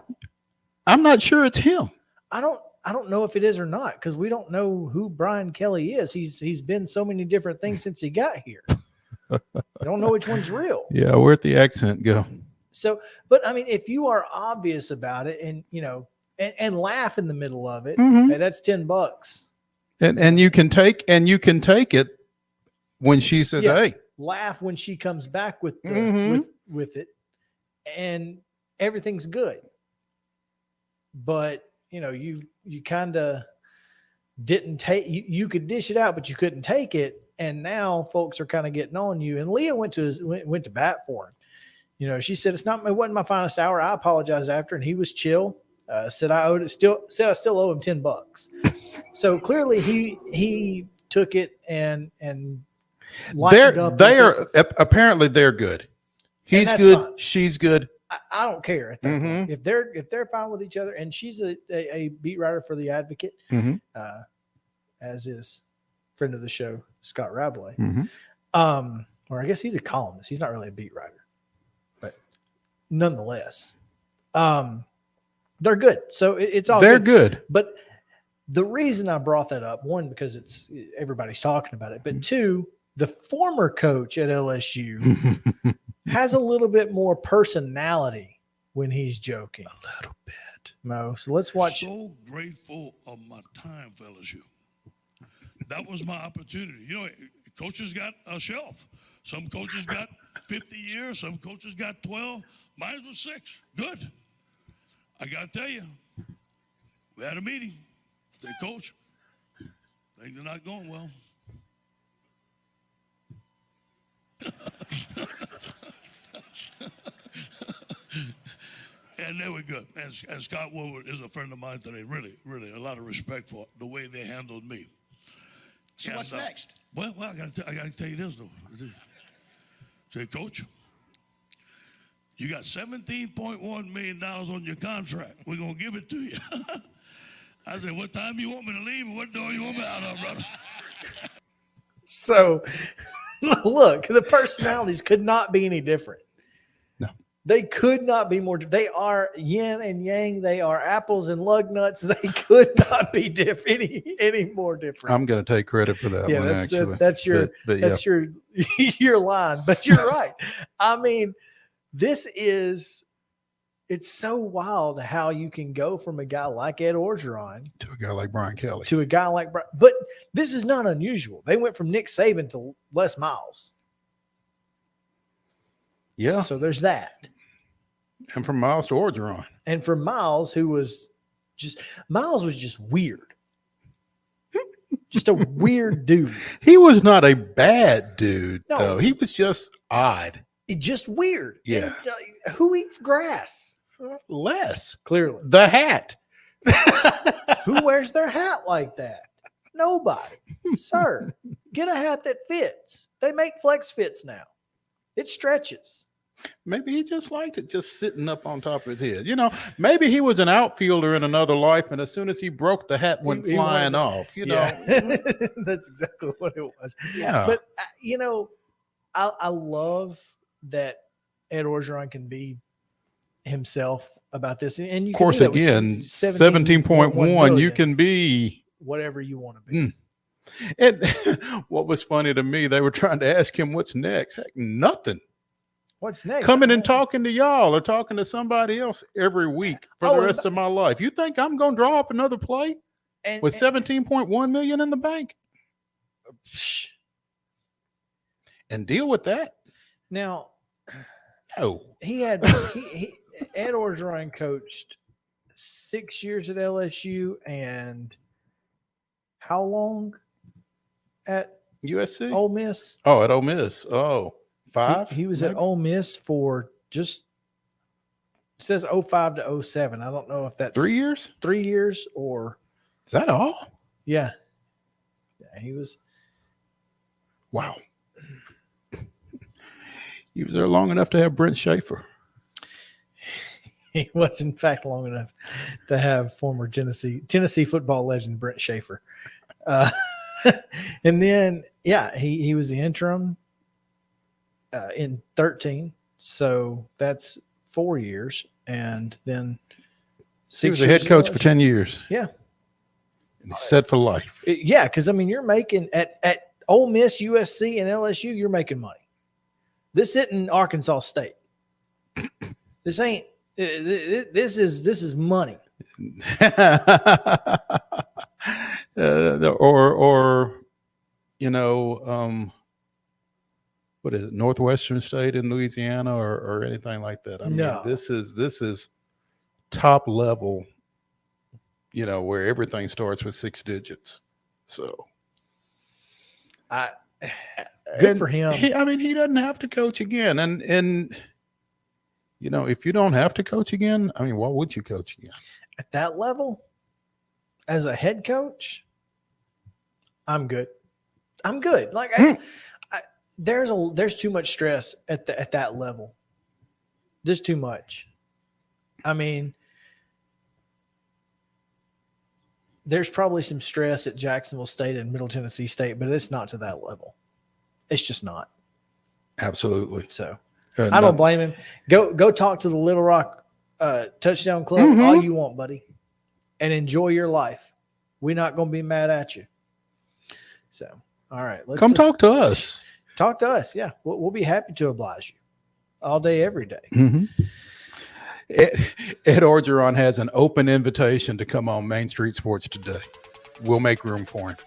I'm not sure it's him. I don't know if it is or not because we don't know who Brian Kelly is. He's been so many different things since he got here. I don't know which one's real. Yeah, where'd the accent go? So, but I mean, if you are obvious about it and, and laugh in the middle of it, Mhm. hey, that's $10. And you can take it when she says, Yeah. "Hey." Laugh when she comes back with the, Mhm. with it, and everything's good. But you kind of didn't take. You could dish it out, but you couldn't take it. And now folks are kind of getting on you. And Leah went to bat for him. She said it wasn't my finest hour. I apologized after, and he was chill. Said I still owe him $10. So clearly he took it and apparently they're good. He's good. Fine. She's good. I don't care at that point. If they're fine with each other, and she's a beat writer for the Advocate, as is friend of the show Scott Rabelais. Or I guess he's a columnist. He's not really a beat writer, but nonetheless, they're good. So it's all they're good. But the reason I brought that up, one, because everybody's talking about it, but two, the former coach at LSU has a little bit more personality when he's joking. A little bit. Mo, so let's watch. So grateful of my time for LSU. That was my opportunity. Coaches got a shelf. Some coaches got 50 years. Some coaches got 12. Mine was 6. Good. I got to tell you, we had a meeting. They coach, things are not going well. And they were good. And Scott Woodward is a friend of mine today. Really, really, a lot of respect for the way they handled me. So what's next? Well, I got to tell you this, though. Say, Coach, you got $17.1 million on your contract. We're going to give it to you. I said, what time you want me to leave and what door you want me out of, brother? So, look, the personalities could not be any different. No. They could not be more. They are yin and yang. They are apples and lug nuts. They could not be any more different. I'm going to take credit for that one, actually. That's your line. But you're right. I mean, it's so wild how you can go from a guy like Ed Orgeron to a guy like Brian Kelly. But this is not unusual. They went from Nick Saban to Les Miles. Yeah. So there's that. And from Miles to Orgeron. And for Miles, was just weird. Just a weird dude. He was not a bad dude, though. He was just odd. Just weird. Yeah. And, who eats grass? Les. Clearly. The hat. Who wears their hat like that? Nobody. Sir, get a hat that fits. They make flex fits now. It stretches. Maybe he just liked it just sitting up on top of his head. Maybe he was an outfielder in another life, and as soon as he broke, the hat went flying off. That's exactly what it was. Yeah. But, I love that Ed Orgeron can be himself about this. And you of course, again, 17.1, you can be whatever you want to be. And what was funny to me, they were trying to ask him what's next. Heck, nothing. What's next? Coming and talking to y'all or talking to somebody else every week for the rest of my life. You think I'm going to draw up another play with 17.1 million in the bank and deal with that? Now, no. Ed Orgeron coached 6 years at LSU and how long at USC? Ole Miss? Oh, at Ole Miss. Oh, 5? He was at Ole Miss for it says 05 to 07. I don't know if that's 3 years? 3 years or. Is that all? Yeah. Yeah, he was. Wow. He was there long enough to have Brent Schaefer. He was, in fact, long enough to have former Tennessee football legend Brent Schaefer. And then, he was the interim in 13. So that's 4 years. and then he was a head coach for 10 years. Yeah. And he's set for life. Yeah, because, I mean, you're making at Ole Miss, USC, and LSU, you're making money. This isn't Arkansas State. This ain't – this is money. Or you know, what is it, Northwestern State in Louisiana or anything like that? I mean, this is top level, you know, where everything starts with 6 digits. So good for him. He doesn't have to coach again. And you know, if you don't have to coach again, I mean, why would you coach again? At that level, as a head coach, I'm good. Like there's too much stress at that level. There's too much. I mean, there's probably some stress at Jacksonville State and Middle Tennessee State, but it's not to that level. It's just not. Absolutely. So I don't blame him. Go talk to the Little Rock Touchdown Club all you want, buddy, and enjoy your life. We're not going to be mad at you. So, all right. Let's come talk to us. Talk to us. Yeah. We'll be happy to oblige you all day, every day. Mm-hmm. Ed Orgeron has an open invitation to come on Main Street Sports today. We'll make room for him.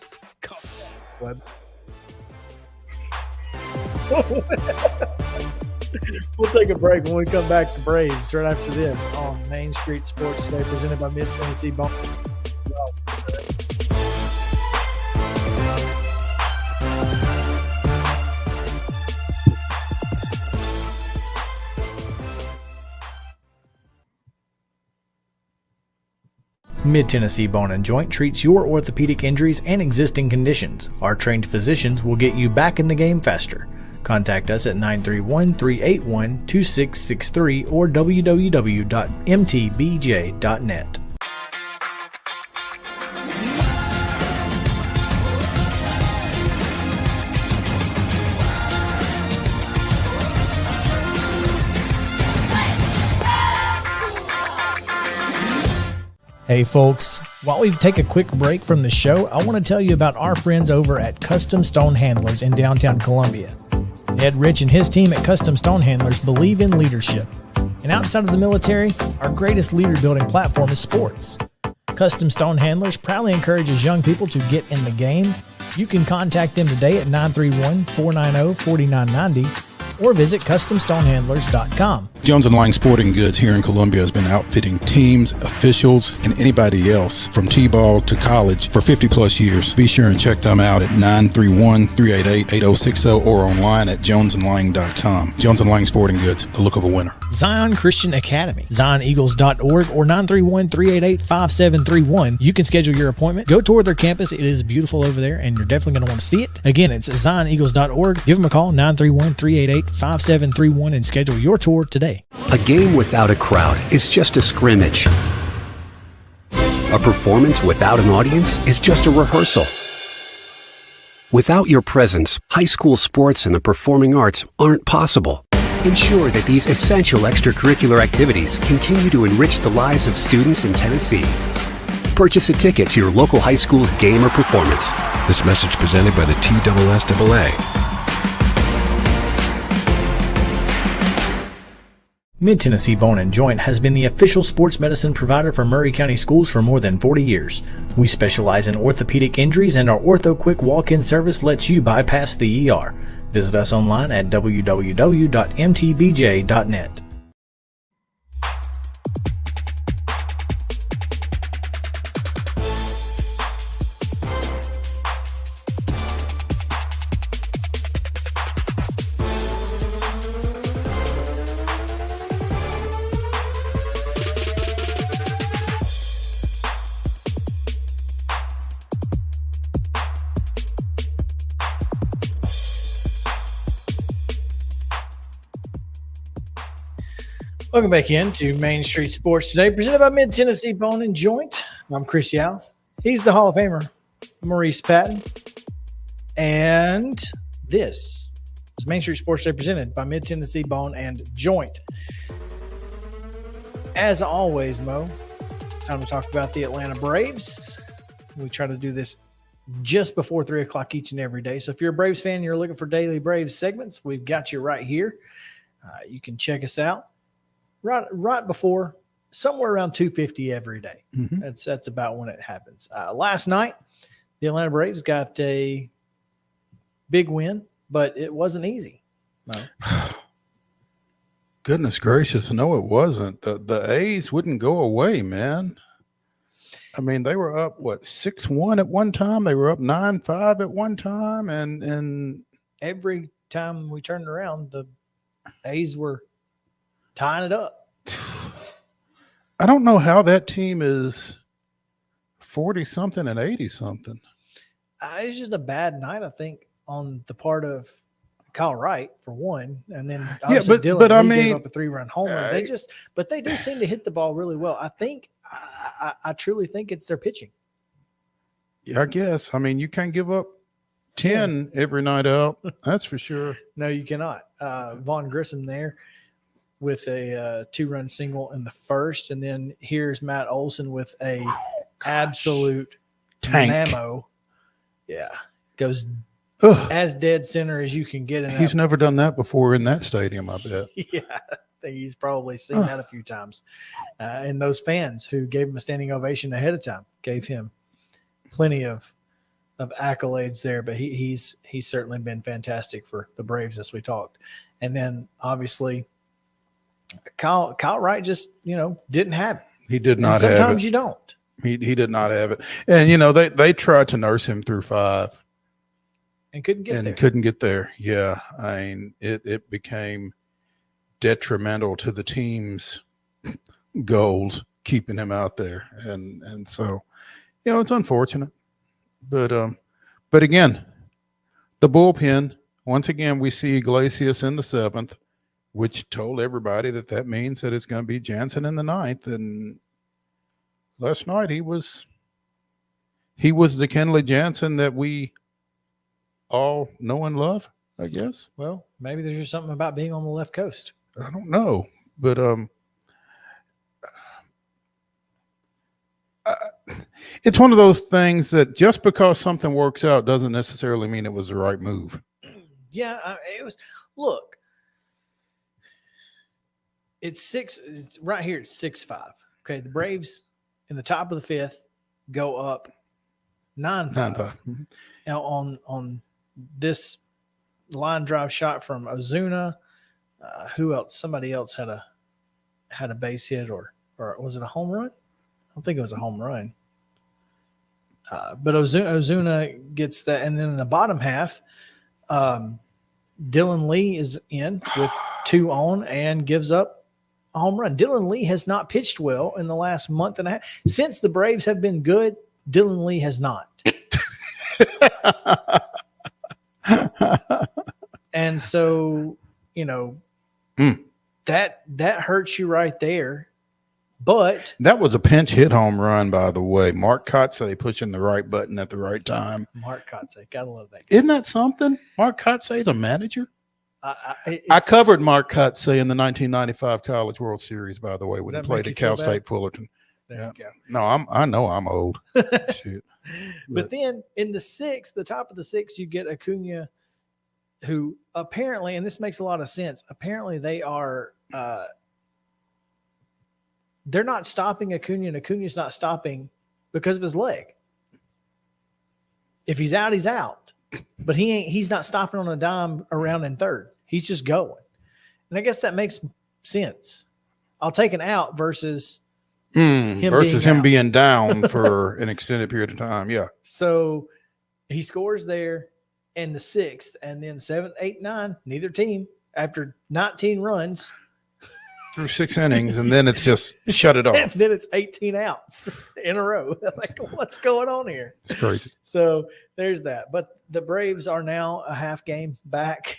We'll take a break when we come back to Braves right after this on Main Street Sports Today, presented by Mid-Tennessee Bone. Mid-Tennessee Bone and Joint treats your orthopedic injuries and existing conditions. Our trained physicians will get you back in the game faster. Contact us at 931-381-2663 or www.mtbj.net. Hey folks, while we take a quick break from the show, I want to tell you about our friends over at Custom Stone Handlers in downtown Columbia. Ed Rich and his team at Custom Stone Handlers believe in leadership. And outside of the military, our greatest leader building platform is sports. Custom Stone Handlers proudly encourages young people to get in the game. You can contact them today at 931-490-4990 or visit CustomStonehandlers.com. Jones & Lang Sporting Goods here in Columbia has been outfitting teams, officials, and anybody else from T-ball to college for 50-plus years. Be sure and check them out at 931-388-8060 or online at jonesandlang.com. Jones & Lang Sporting Goods, the look of a winner. Zion Christian Academy, ZionEagles.org or 931-388-5731. You can schedule your appointment. Go tour their campus. It is beautiful over there, and you're definitely going to want to see it. Again, it's ZionEagles.org. Give them a call, 931-388-5731, and schedule your tour today. A game without a crowd is just a scrimmage. A performance without an audience is just a rehearsal. Without your presence, high school sports and the performing arts aren't possible. Ensure that these essential extracurricular activities continue to enrich the lives of students in Tennessee. Purchase a ticket to your local high school's game or performance. This message presented by the TSSAA. Mid-Tennessee Bone and Joint has been the official sports medicine provider for Murray County Schools for more than 40 years. We specialize in orthopedic injuries, and our Ortho Quick walk-in service lets you bypass the ER. Visit us online at www.mtbj.net. Welcome back into Main Street Sports Today, presented by Mid-Tennessee Bone and Joint. I'm Chris Yao. He's the Hall of Famer, Maurice Patton. And this is Main Street Sports Today, presented by Mid-Tennessee Bone and Joint. As always, Mo, it's time to talk about the Atlanta Braves. We try to do this just before 3 o'clock each and every day. So if you're a Braves fan, you're looking for daily Braves segments, we've got you right here. You can check us out right before, somewhere around 2:50 every day. Mm-hmm. That's about when it happens. Last night, the Atlanta Braves got a big win, but it wasn't easy. No. Goodness gracious, no, it wasn't. The A's wouldn't go away, man. I mean, they were up 6-1 at one time. They were up 9-5 at one time, and every time we turned around, the A's were tying it up. I don't know how that team is 40-something and 80-something. It's just a bad night, I think, on the part of Kyle Wright for one, and then Dylan but I Lee mean, gave up a 3-run homer. They do seem to hit the ball really well. I think, I truly think it's their pitching. Yeah, I guess. I mean, you can't give up 10 every night out. That's for sure. No, you cannot. Vaughn Grissom there with a 2-run single in the first, and then here's Matt Olson with a absolute tank. Dynamo. Yeah, goes as dead center as you can get. He's never done that before in that stadium, I bet. Yeah, I think he's probably seen that a few times. And those fans who gave him a standing ovation ahead of time gave him plenty of accolades there. But he's certainly been fantastic for the Braves as we talked. And then obviously Kyle Wright just didn't have it. He did not have it. Sometimes you don't. He did not have it. And they tried to nurse him through 5. And couldn't get there. Yeah. I mean, it became detrimental to the team's goals, keeping him out there. And so, it's unfortunate. But again, the bullpen, once again, we see Iglesias in the 7th, which told everybody that means that it's going to be Jansen in the 9th. And last night he was the Kenley Jansen that we all know and love, I guess. Well, maybe there's just something about being on the left coast. I don't know, but it's one of those things that just because something works out doesn't necessarily mean it was the right move. Yeah, it was. Look, it's right here. It's 6-5. Okay, the Braves in the top of the 5th go up 9-5. Mm-hmm. Now on this line drive shot from Ozuna, who else? Somebody else had a base hit, or was it a home run? I don't think it was a home run. But Ozuna gets that, and then in the bottom half, Dylan Lee is in with 2 on and gives up a home run. Dylan Lee has not pitched well in the last month and a half. Since the Braves have been good, Dylan Lee has not. And so, that hurts you right there. But that was a pinch hit home run, by the way. Mark Kotsay pushing the right button at the right time. Mark Kotsay, gotta love that guy. Isn't that something? Mark Kotsay is a manager. I covered Mark Kotsay in the 1995 College World Series, by the way, when he played at Cal State Fullerton. There you go. No, I know I'm old. Shoot. But then in the 6th, the top of the 6th, you get Acuna, who apparently, and this makes a lot of sense, apparently they are they're not stopping Acuna, and Acuna's not stopping because of his leg. If he's out, he's out. But he's not stopping on a dime around in 3rd. He's just going. And I guess that makes sense. I'll take an out versus him being down for an extended period of time. Yeah. So he scores there in the 6th, and then 7, 8, 9, neither team, after 19 runs, through 6 innings, and then it's just shut it off. And then it's 18 outs in a row. Like, what's going on here? It's crazy. So there's that. But the Braves are now a half game back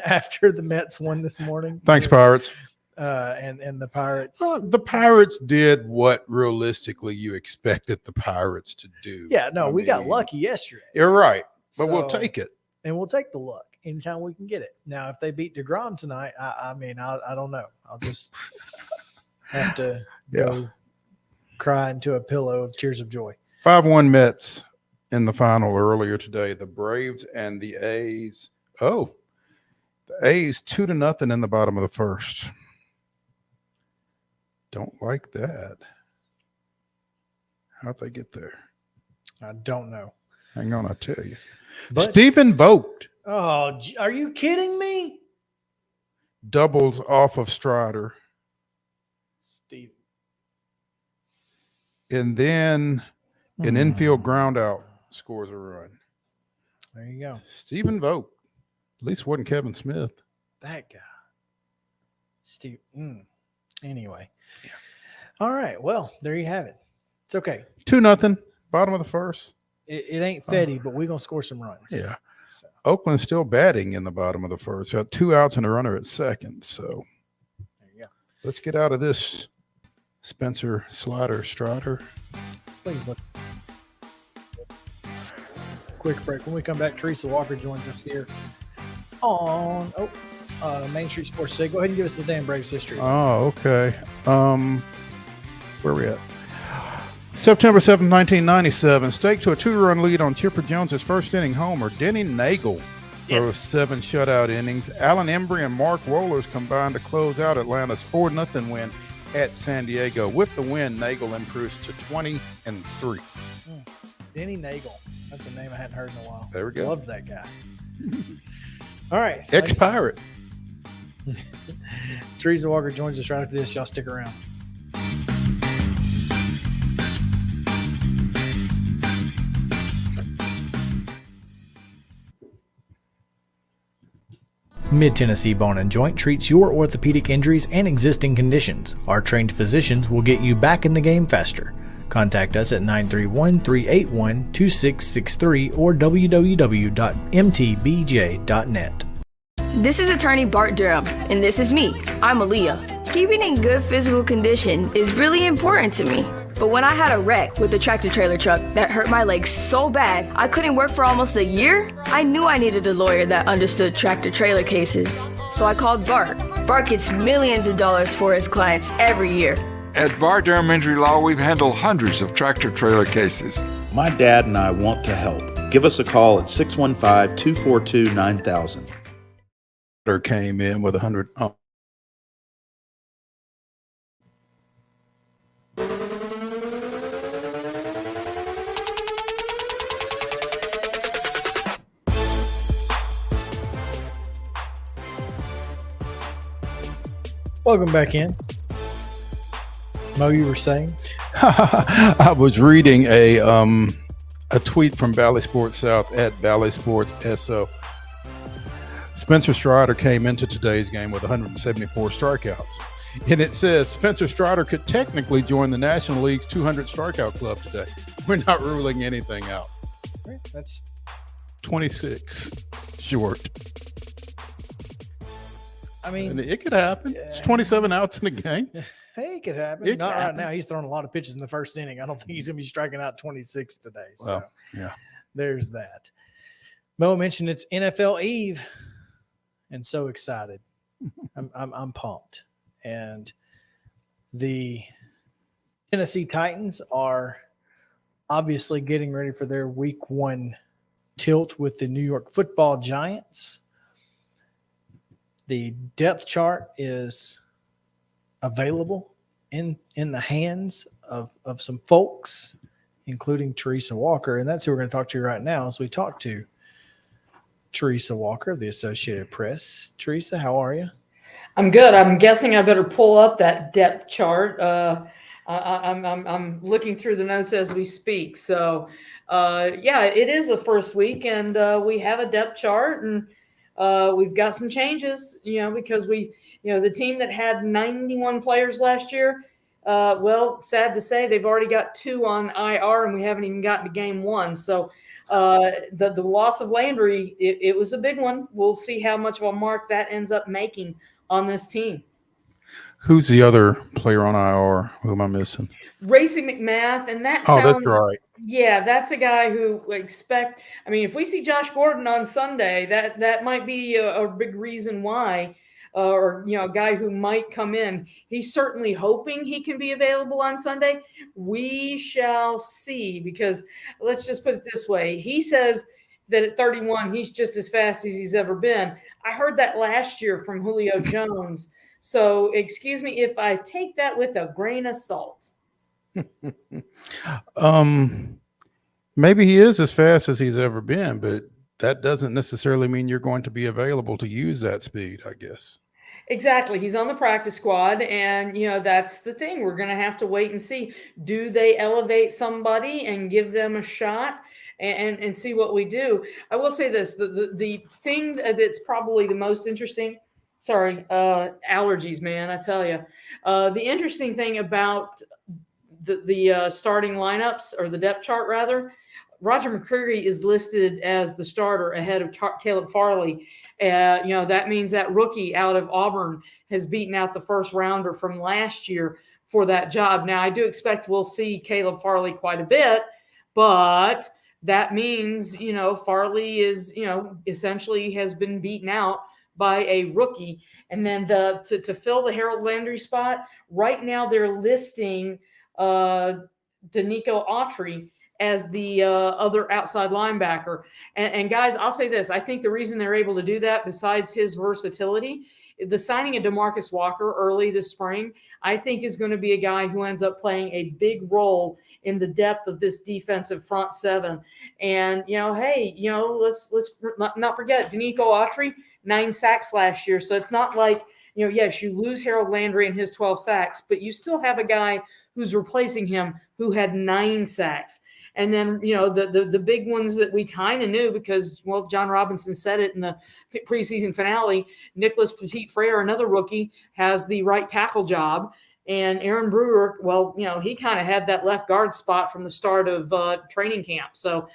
after the Mets won this morning. Thanks, Pirates. And the Pirates. The Pirates did what realistically you expected the Pirates to do. Yeah, no, we got lucky yesterday. You're right, but we'll take it. And we'll take the luck anytime we can get it. Now, if they beat DeGrom tonight, I mean, I don't know. I'll just have to go cry into a pillow of tears of joy. 5-1 Mets in the final earlier today. The Braves and the A's. Oh, the A's 2-0 in the bottom of the first. Don't like that. How'd they get there? I don't know. Hang on, I'll tell you. But, Stephen Vogt. Oh, are you kidding me? Doubles off of Strider. Steve. And then an infield ground out scores a run. There you go. Stephen Vogt. At least wasn't Kevin Smith. That guy. Steve. Anyway. Yeah. All right. Well, there you have it. It's okay. 2-0, bottom of the first. It ain't Fetty, but we're going to score some runs. Yeah. So. Oakland's still batting in the bottom of the first. Got 2 outs and a runner at second. So there you go. Let's get out of this Spencer Strider. Please look. Quick break. When we come back, Teresa Walker joins us here on Main Street Sports today. Go ahead and give us his damn Braves history. Oh, okay. Where are we at? September 7th, 1997. Staked to a 2-run lead on Chipper Jones's first inning homer. Denny Nagel throws 7 shutout innings. Alan Embry and Mark Rollers combined to close out Atlanta's 4-0 win at San Diego. With the win, Nagel improves to 20-3. Denny Nagel. That's a name I hadn't heard in a while. There we go. Loved that guy. All right. Ex-Pirate. Teresa Walker joins us right after this. Y'all stick around. Mid-Tennessee Bone and Joint treats your orthopedic injuries and existing conditions. Our trained physicians will get you back in the game faster. Contact us at 931-381-2663 or www.mtbj.net. This is attorney Bart Durham, and this is me. I'm Aaliyah. Keeping in good physical condition is really important to me. But when I had a wreck with a tractor-trailer truck that hurt my legs so bad I couldn't work for almost a year, I knew I needed a lawyer that understood tractor-trailer cases. So I called Bart. Bart gets millions of dollars for his clients every year. At Bart Durham Injury Law, we've handled hundreds of tractor-trailer cases. My dad and I want to help. Give us a call at 615-242-9000. Came in with 100. Oh. Welcome back in. Mo, you were saying? I was reading a tweet from Valley Sports South at Valley Sports SO. Spencer Strider came into today's game with 174 strikeouts. And it says Spencer Strider could technically join the National League's 200 strikeout club today. We're not ruling anything out. That's 26 short. I mean, and it could happen. Yeah. It's 27 outs in a game. Hey, it could happen. It Not could right happen. now. He's throwing a lot of pitches in the first inning. I don't think he's going to be striking out 26 today. So well, yeah, there's that. Mo mentioned it's NFL Eve, and so excited. I'm pumped. And the Tennessee Titans are obviously getting ready for their Week 1 tilt with the New York Football Giants. The depth chart is available in the hands of some folks, including Teresa Walker. And that's who we're going to talk to right now as we talk to Teresa Walker of the Associated Press. Teresa, how are you? I'm good. I'm guessing I better pull up that depth chart. I'm looking through the notes as we speak. So, yeah, it is the first week, and we have a depth chart, and we've got some changes, because the team that had 91 players last year, well, sad to say, they've already got 2 on IR, and we haven't even gotten to game 1. So the loss of Landry, it was a big one. We'll see how much of a mark that ends up making on this team. Who's the other player on IR? Who am I missing? Racing McMath, and that sounds, that's right. Yeah, that's a guy who if we see Josh Gordon on Sunday, that might be a big reason why. or a guy who might come in. He's certainly hoping he can be available on Sunday. We shall see, because let's just put it this way. He says that at 31, he's just as fast as he's ever been. I heard that last year from Julio Jones. So excuse me if I take that with a grain of salt. Maybe he is as fast as he's ever been, but that doesn't necessarily mean you're going to be available to use that speed, I guess. Exactly. He's on the practice squad, and that's the thing. We're going to have to wait and see. Do they elevate somebody and give them a shot and see what we do? I will say this: the thing that's probably the most interesting. Sorry, allergies, man. I tell you, the interesting thing about the starting lineups, or the depth chart rather. Roger McCreary is listed as the starter ahead of Caleb Farley. That means that rookie out of Auburn has beaten out the first rounder from last year for that job. Now, I do expect we'll see Caleb Farley quite a bit, but that means, Farley is, essentially has been beaten out by a rookie. And then to fill the Harold Landry spot, right now they're listing Danico Autry as the other outside linebacker. And guys, I'll say this. I think the reason they're able to do that, besides his versatility, the signing of DeMarcus Walker early this spring, I think is going to be a guy who ends up playing a big role in the depth of this defensive front seven. And, let's not forget, Danico Autry, 9 sacks last year. So it's not like, yes, you lose Harold Landry and his 12 sacks, but you still have a guy who's replacing him who had 9 sacks. And then, the big ones that we kind of knew because, John Robinson said it in the preseason finale, Nicholas Petit-Frere, another rookie, has the right tackle job. And Aaron Brewer, he kind of had that left guard spot from the start of training camp. So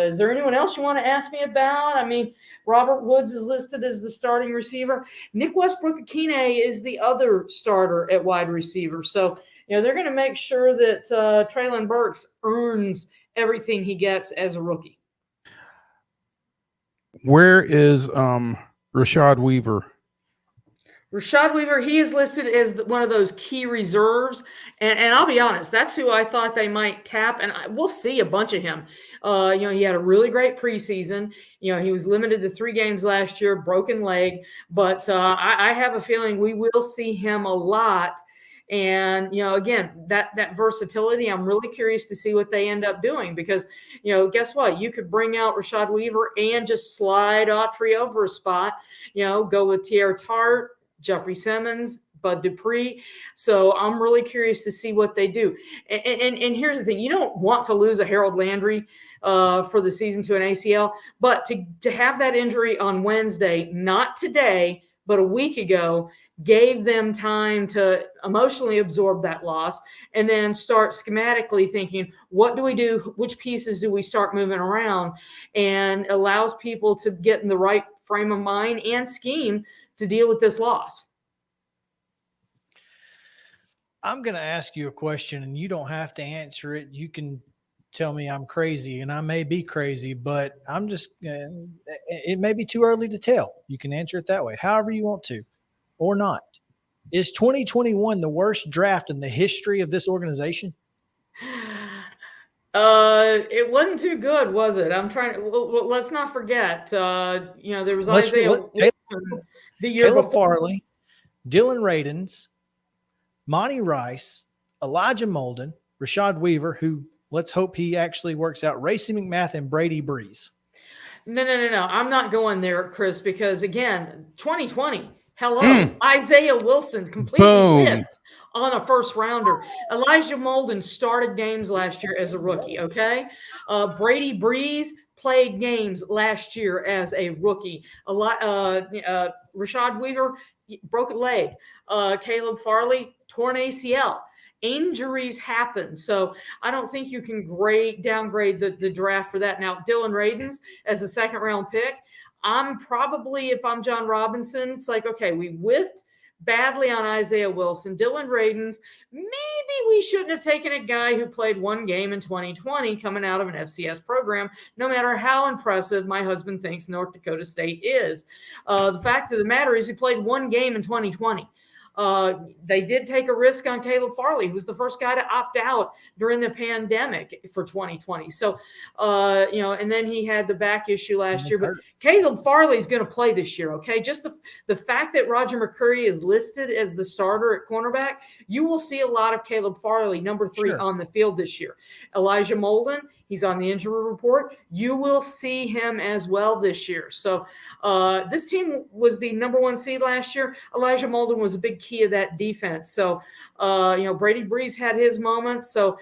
is there anyone else you want to ask me about? I mean, Robert Woods is listed as the starting receiver. Nick Westbrook-Akine is the other starter at wide receiver. So, they're going to make sure that Treylon Burks earns everything he gets as a rookie. Where is Rashad Weaver? Rashad Weaver, he is listed as one of those key reserves. And I'll be honest, that's who I thought they might tap. And we'll see a bunch of him. He had a really great preseason. He was limited to 3 games last year, broken leg. But I have a feeling we will see him a lot. And, again, that versatility, I'm really curious to see what they end up doing because, guess what? You could bring out Rashad Weaver and just slide Autry over a spot, go with Tierre Tart, Jeffrey Simmons, Bud Dupree. So I'm really curious to see what they do. And here's the thing. You don't want to lose a Harold Landry for the season to an ACL, but to have that injury on Wednesday, not today, but a week ago, gave them time to emotionally absorb that loss and then start schematically thinking, what do we do? Which pieces do we start moving around? And allows people to get in the right frame of mind and scheme to deal with this loss. I'm going to ask you a question, and you don't have to answer it. You can tell me I'm crazy, and I may be crazy, but I'm just it may be too early to tell. You can answer it that way, however you want to, or not. Is 2021 the worst draft in the history of this organization? It wasn't too good, was it? I'm trying to. Well, let's not forget. There was Isaiah Wilson the year Caleb before. Farley, Dylan Radins, Monty Rice, Elijah Molden, Rashad Weaver, who let's hope he actually works out, Racy McMath, and Brady Breeze. No. I'm not going there, Chris, because again, 2020. Hello, Isaiah Wilson completely whiffed on a first rounder. Elijah Molden started games last year as a rookie. Okay, Brady Breeze played games last year as a rookie. Rashad Weaver broke a leg. Caleb Farley torn ACL. Injuries happen. So I don't think you can downgrade the draft for that. Now, Dylan Radins as a 2nd round pick, I'm probably, if I'm John Robinson, it's like, okay, we whiffed badly on Isaiah Wilson. Dylan Radins, maybe we shouldn't have taken a guy who played one game in 2020 coming out of an FCS program, no matter how impressive my husband thinks North Dakota State is. The fact of the matter is he played one game in 2020. They did take a risk on Caleb Farley, who was the first guy to opt out during the pandemic for 2020. So, and then he had the back issue last year. But Caleb Farley is going to play this year, okay? Just the fact that Roger McCreary is listed as the starter at cornerback, you will see a lot of Caleb Farley, number 3, on the field this year. Elijah Molden, he's on the injury report. You will see him as well this year. So this team was the number 1 seed last year. Elijah Molden was a big key of that defense. So, Brady Breeze had his moments. So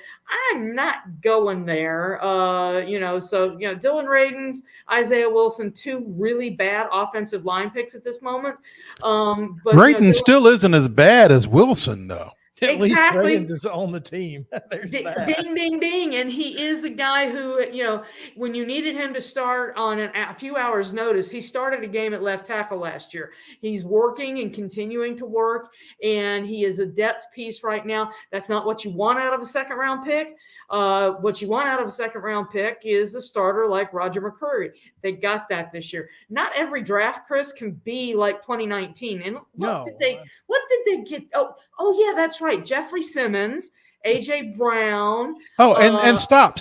I'm not going there. Dylan Radins, Isaiah Wilson, 2 really bad offensive line picks at this moment. But Radins still isn't as bad as Wilson, though. At least Radins is on the team. There's that. Ding, ding, ding. And he is a guy who, when you needed him to start on a few hours' notice, he started a game at left tackle last year. He's working and continuing to work, and he is a depth piece right now. That's not what you want out of a second-round pick. What you want out of a second-round pick is a starter like Roger McCreary. They got that this year. Not every draft, Chris, can be like 2019. And what did they get? Oh, yeah, that's right. Jeffrey Simmons, AJ Brown. Oh, and stop,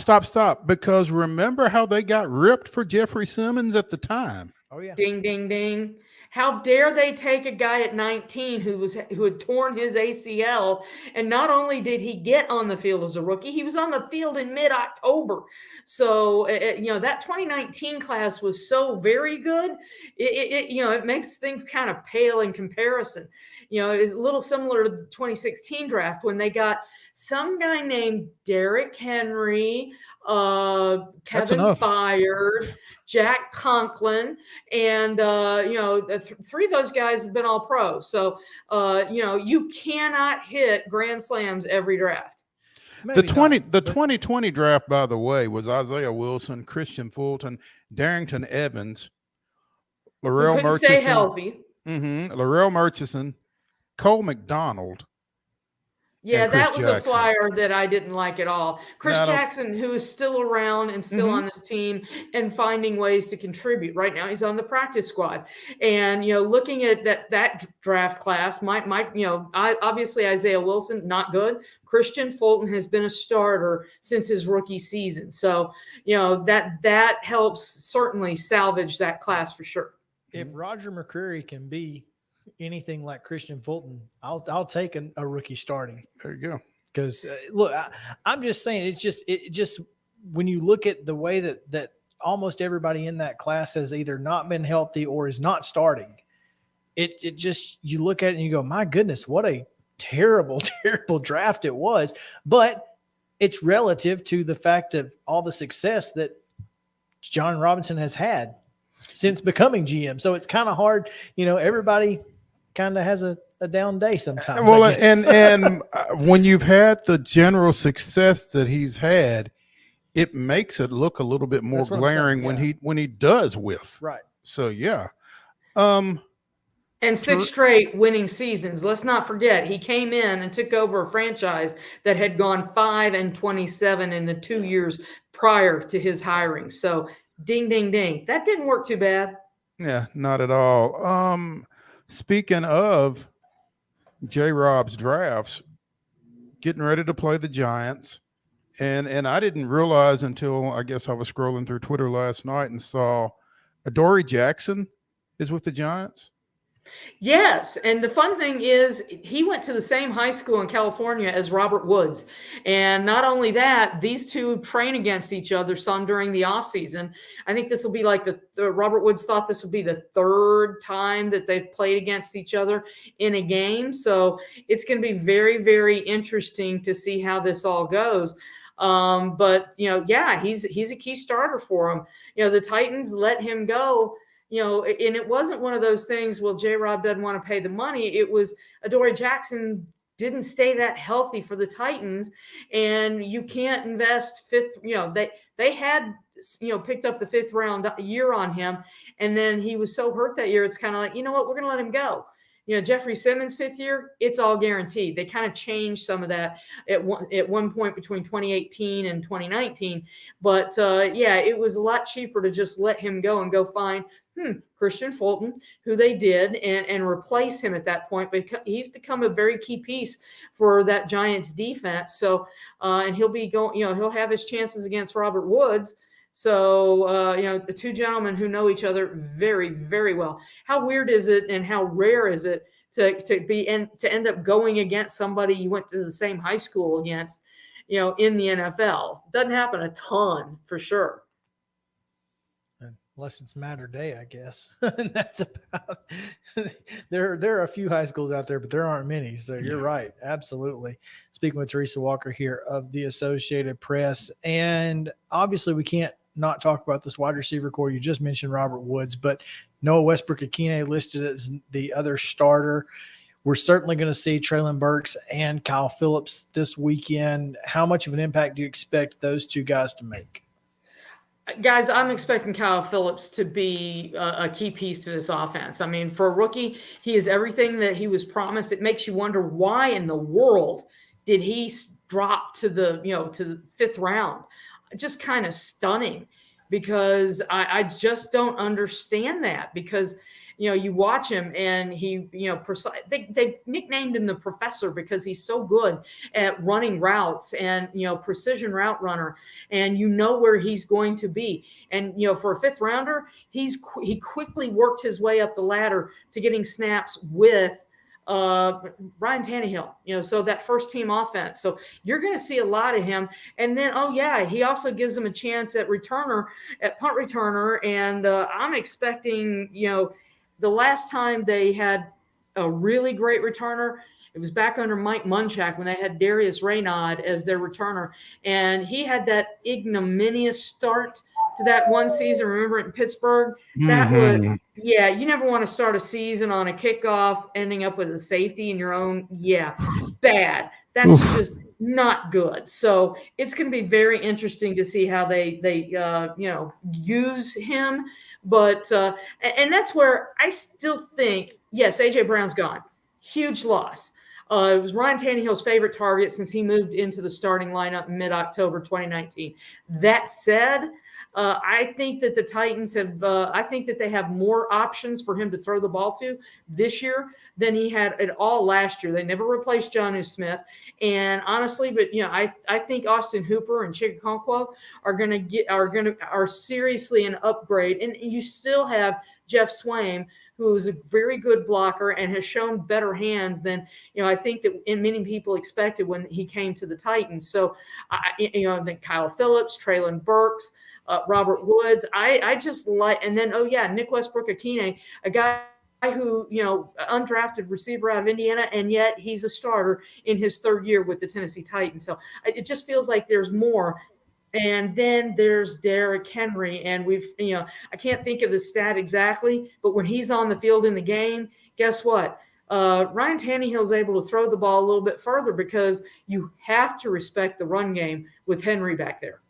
because remember how they got ripped for Jeffrey Simmons at the time. Oh, yeah. Ding, ding, ding. How dare they take a guy at 19 who had torn his ACL, and not only did he get on the field as a rookie, he was on the field in mid-October. So, that 2019 class was so very good. It makes things kind of pale in comparison. It's a little similar to the 2016 draft when they got some guy named Derrick Henry, Kevin Byard, Jack Conklin, and 3 of those guys have been all pro. So you cannot hit grand slams every draft. The 2020 draft, by the way, was Isaiah Wilson, Christian Fulton, Darrington Evans, Laurel Murchison, stay healthy. Laurel Murchison, Cole McDonald. Yeah, that was a flyer that I didn't like at all. Chris Jackson, who is still around and still on this team and finding ways to contribute. Right now, he's on the practice squad. And, looking at that draft class, obviously Isaiah Wilson, not good. Christian Fulton has been a starter since his rookie season. So, that helps certainly salvage that class for sure. If Roger McCreary can be anything like Christian Fulton, I'll take a rookie starting. There you go. Because look, I'm just saying, it just when you look at the way that almost everybody in that class has either not been healthy or is not starting, it just, you look at it and you go, my goodness, what a terrible draft it was. But it's relative to the fact of all the success that John Robinson has had since becoming GM. So it's kind of hard, everybody kind of has a down day sometimes. Well, and when you've had the general success that he's had, it makes it look a little bit more glaring when he does whiff. Right. So yeah. And 6 straight winning seasons. Let's not forget, he came in and took over a franchise that had gone 5-27 in the 2 years prior to his hiring. So ding, ding, ding. That didn't work too bad. Yeah, not at all. Speaking of J-Rob's drafts, getting ready to play the Giants. And I didn't realize until I guess I was scrolling through Twitter last night and saw Adoree Jackson is with the Giants. Yes, and the fun thing is he went to the same high school in California as Robert Woods. And not only that, these two train against each other some during the offseason. I think this will be like the Robert Woods thought this would be the 3rd time that they've played against each other in a game. So it's going to be very, very interesting to see how this all goes. But he's a key starter for them. The Titans let him go. And it wasn't one of those things, well, J-Rob doesn't want to pay the money. It was Adoree Jackson didn't stay that healthy for the Titans, and you can't invest they had picked up the 5th round year on him, and then he was so hurt that year, it's kind of like, you know what, we're going to let him go. Jeffrey Simmons' 5th year, it's all guaranteed. They kind of changed some of that at one point between 2018 and 2019. But it was a lot cheaper to just let him go and go find Christian Fulton, who they did, and replace him at that point. But he's become a very key piece for that Giants defense. So, and he'll be going, he'll have his chances against Robert Woods. So, the two gentlemen who know each other very, very well. How weird is it and how rare is it to end up going against somebody you went to the same high school against, in the NFL? Doesn't happen a ton, for sure. Unless it's Matter Day, I guess. And that's about there are a few high schools out there, but there aren't many. So you're right. Absolutely. Speaking with Teresa Walker here of the Associated Press. And obviously we can't not talk about this wide receiver core. You just mentioned Robert Woods, but Noah Westbrook-Akine listed as the other starter. We're certainly going to see Traylon Burks and Kyle Phillips this weekend. How much of an impact do you expect those two guys to make? Guys, I'm expecting Kyle Phillips to be a key piece to this offense. I mean, for a rookie, he is everything that he was promised. It makes you wonder why in the world did he drop to the 5th round? Just kind of stunning, because I just don't understand that, because you watch him and he, they nicknamed him the professor because he's so good at running routes and, precision route runner, and where he's going to be. And, for a 5th rounder, he quickly worked his way up the ladder to getting snaps with Ryan Tannehill, so that first team offense. So you're going to see a lot of him. And then, he also gives them a chance at punt returner. And I'm expecting, the last time they had a really great returner, it was back under Mike Munchak when they had Darius Raynaud as their returner. And he had that ignominious start to that one season. Remember it in Pittsburgh? That was, you never want to start a season on a kickoff ending up with a safety in your own. Yeah, bad. That's just not good. So it's going to be very interesting to see how they use him. But and that's where I still think, yes, A.J. Brown's gone. Huge loss. It was Ryan Tannehill's favorite target since he moved into the starting lineup in mid-October 2019. That said, I think that the Titans have I think that they have more options for him to throw the ball to this year than he had at all last year. They never replaced Jonnu Smith. And honestly, but I think Austin Hooper and Chigakonkwo are seriously an upgrade. And you still have Jeff Swaim, who is a very good blocker and has shown better hands than, I think that many people expected when he came to the Titans. So, then Kyle Phillips, Traylon Burks, Robert Woods. I just like, and then, Nick Westbrook-Akine, a guy who, undrafted receiver out of Indiana, and yet he's a starter in his 3rd year with the Tennessee Titans. So it just feels like there's more. And then there's Derrick Henry, and I can't think of the stat exactly, but when he's on the field in the game, guess what? Ryan Tannehill's able to throw the ball a little bit further because you have to respect the run game with Henry back there.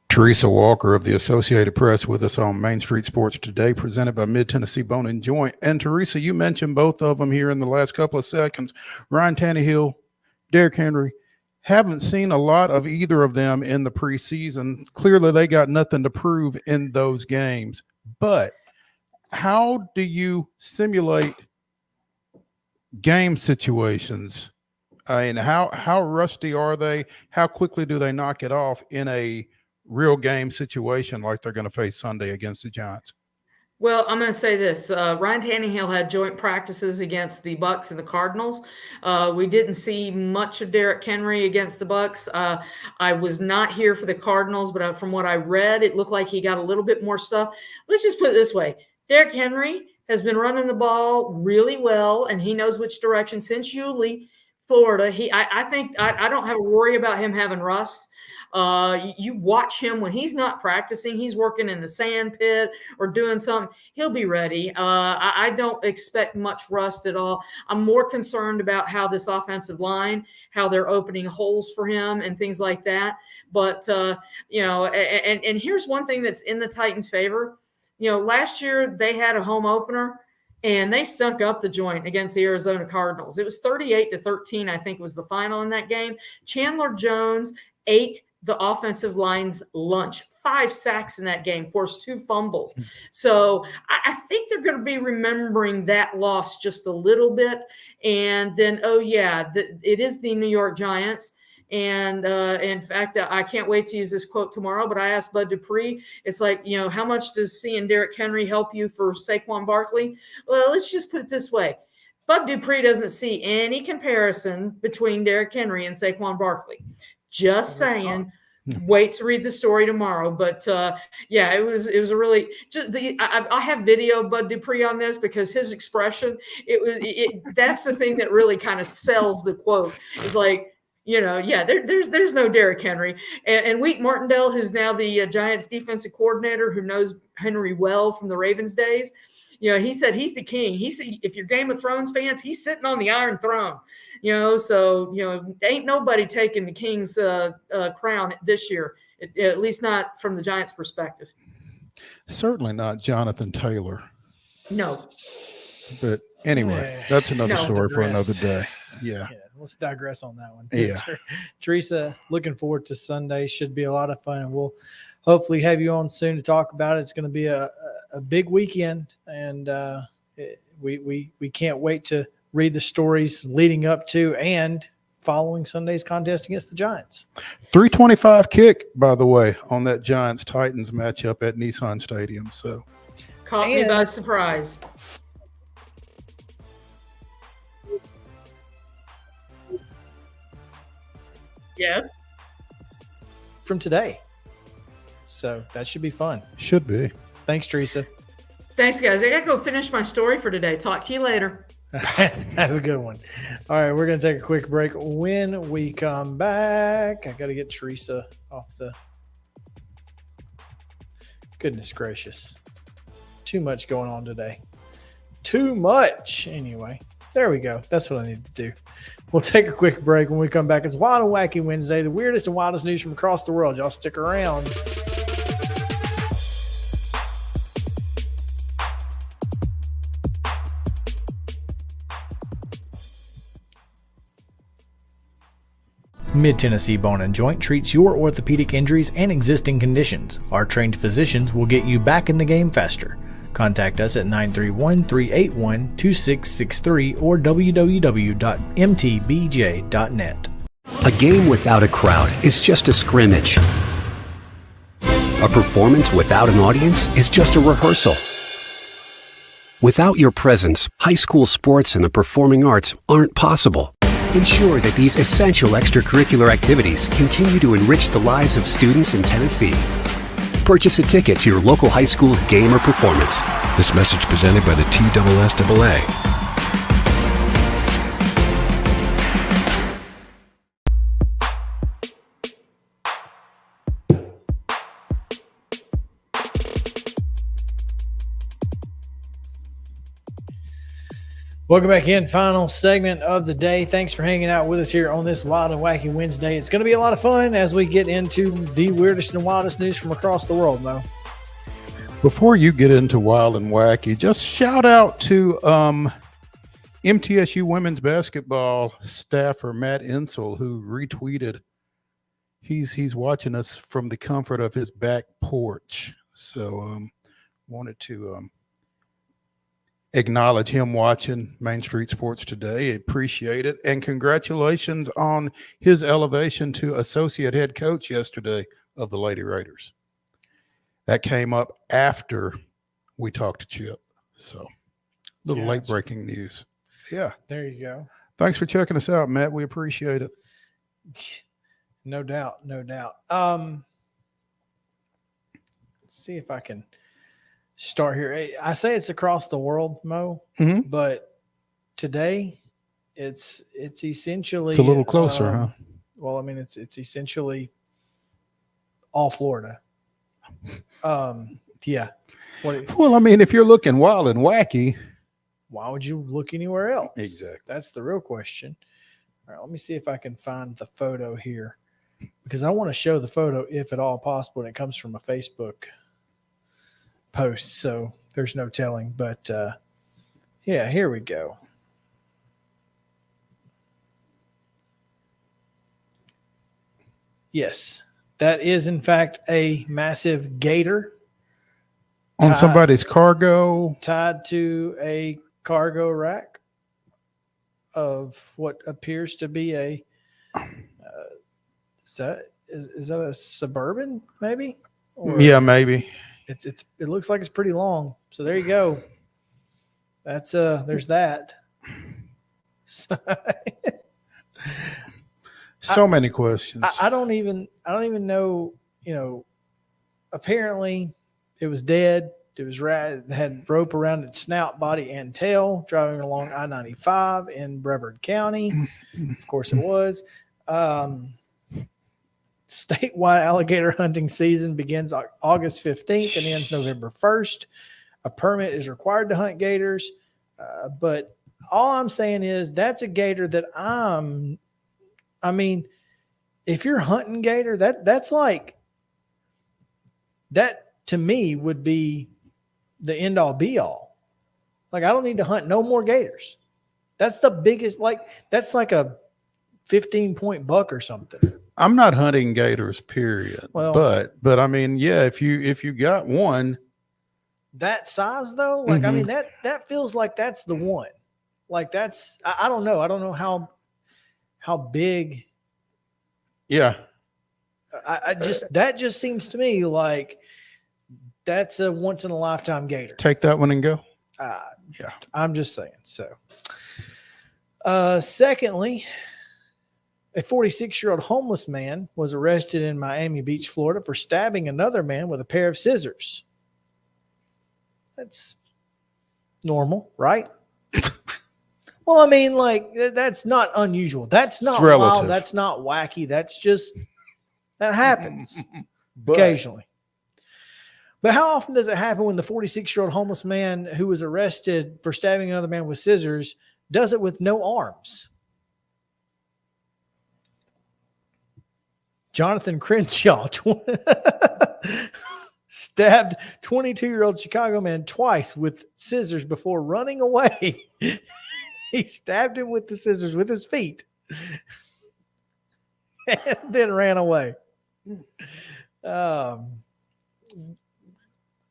Teresa Walker of the Associated Press with us on Main Street Sports Today, presented by Mid-Tennessee Bone and Joint. And Teresa, you mentioned both of them here in the last couple of seconds. Ryan Tannehill, Derrick Henry. Haven't seen a lot of either of them in the preseason. Clearly, they got nothing to prove in those games. But how do you simulate game situations? And how rusty are they? How quickly do they knock it off in a real game situation like they're going to face Sunday against the Giants? Well, I'm going to say this. Ryan Tannehill had joint practices against the Bucs and the Cardinals. We didn't see much of Derrick Henry against the Bucs. I was not here for the Cardinals, but from what I read, it looked like he got a little bit more stuff. Let's just put it this way. Derrick Henry has been running the ball really well, and he knows which direction since Yulee, Florida. I think I don't have a worry about him having rust. You watch him when he's not practicing, he's working in the sand pit or doing something, he'll be ready. I don't expect much rust at all. I'm more concerned about how this offensive line, how they're opening holes for him and things like that. But, and here's one thing that's in the Titans' favor. Last year they had a home opener and they stunk up the joint against the Arizona Cardinals. It was 38-13, I think, was the final in that game. Chandler Jones ate the offensive line's lunch. 5 sacks in that game, forced 2 fumbles. So I think they're going to be remembering that loss just a little bit. And then, it is the New York Giants. And in fact, I can't wait to use this quote tomorrow, but I asked Bud Dupree, it's like, how much does seeing Derrick Henry help you for Saquon Barkley? Well, let's just put it this way. Bud Dupree doesn't see any comparison between Derrick Henry and Saquon Barkley. Just saying. Wait to read the story tomorrow, but it was a really. I have video of Bud Dupree on this because his expression. That's the thing that really kind of sells the quote. It's like, there's no Derrick Henry, and Wheat Martindale, who's now the Giants defensive coordinator, who knows Henry well from the Ravens days. He said he's the king. He said if you're Game of Thrones fans, he's sitting on the Iron Throne. Ain't nobody taking the king's crown this year, at least not from the Giants' perspective. Certainly not Jonathan Taylor. No. But anyway, that's another story for another day. Yeah. Let's digress on that one. Yeah. Teresa, looking forward to Sunday. Should be a lot of fun. And we'll hopefully have you on soon to talk about it. It's going to be a big weekend, and we can't wait to read the stories leading up to and following Sunday's contest against the Giants. 325 kick, by the way, on that Giants-Titans matchup at Nissan Stadium. So caught me by surprise. Yes. From today. So that should be fun. Should be. Thanks, Teresa. Thanks, guys. I got to go finish my story for today. Talk to you later. Have a good one. All right, we're going to take a quick break. When we come back, I got to get Teresa off the. Goodness gracious. Too much going on today. Too much. Anyway, there we go. That's what I need to do. We'll take a quick break. When we come back, it's Wild and Wacky Wednesday, the weirdest and wildest news from across the world. Y'all stick around. Mid-Tennessee Bone and Joint treats your orthopedic injuries and existing conditions. Our trained physicians will get you back in the game faster. Contact us at 931-381-2663 or www.mtbj.net. A game without a crowd is just a scrimmage. A performance without an audience is just a rehearsal. Without your presence, high school sports and the performing arts aren't possible. Ensure that these essential extracurricular activities continue to enrich the lives of students in Tennessee. Purchase a ticket to your local high school's game or performance. This message presented by the TERESA. Welcome back in. Final segment of the day. Thanks for hanging out with us here on this Wild and Wacky Wednesday. It's going to be a lot of fun as we get into the weirdest and wildest news from across the world, Mo. Before you get into Wild and Wacky, just shout out to MTSU women's basketball staffer Matt Insel, who retweeted. He's watching us from the comfort of his back porch. So wanted to acknowledge him watching Main Street Sports today. Appreciate it. And congratulations on his elevation to associate head coach yesterday of the Lady Raiders. That came up after we talked to Chip. So little late breaking news. Yeah. There you go. Thanks for checking us out, Matt. We appreciate it. No doubt. No doubt. Let's see if I can start here. I say it's across the world, Mo, but today it's essentially it's a little closer, huh? Well, I mean, it's essentially all Florida. Yeah. Well, I mean, if you're looking wild and wacky, why would you look anywhere else? Exactly. That's the real question. All right, let me see if I can find the photo here, because I want to show the photo if at all possible. And it comes from a Facebook post, so there's no telling. But Yeah, here we go. Yes, that is in fact a massive gator On somebody's cargo. tied to a cargo rack of what appears to be a is that a Suburban maybe? Or Yeah, maybe. it looks like it's pretty long. So there you go. That's there's that. So many questions. I don't even know, apparently it was dead. It was it had rope around its snout, body, and tail, driving along I-95 in Brevard County. Of course it was. Statewide alligator hunting season begins August 15th and ends November 1st. A permit is required to hunt gators. But all I'm saying is that's a gator that if you're hunting gator, that's like, that to me would be the end all be all. Like, I don't need to hunt no more gators. That's the biggest, that's like a 15-point buck or something. I'm not hunting gators, period. Well, but yeah, if you got one that size though, that feels like that's the one. Like that's, I don't know. I don't know how big. Yeah. That just seems to me like that's a once in a lifetime gator. Take that one and go. Yeah. I'm just saying. So, secondly, a 46-year-old homeless man was arrested in Miami Beach, Florida for stabbing another man with a pair of scissors. That's normal, right? Well, that's not unusual. That's not wild. That's not wacky. That's just, that happens occasionally. But how often does it happen when the 46-year-old homeless man who was arrested for stabbing another man with scissors does it with no arms? Jonathan Crenshaw stabbed 22-year-old Chicago man twice with scissors before running away. He stabbed him with the scissors with his feet and then ran away.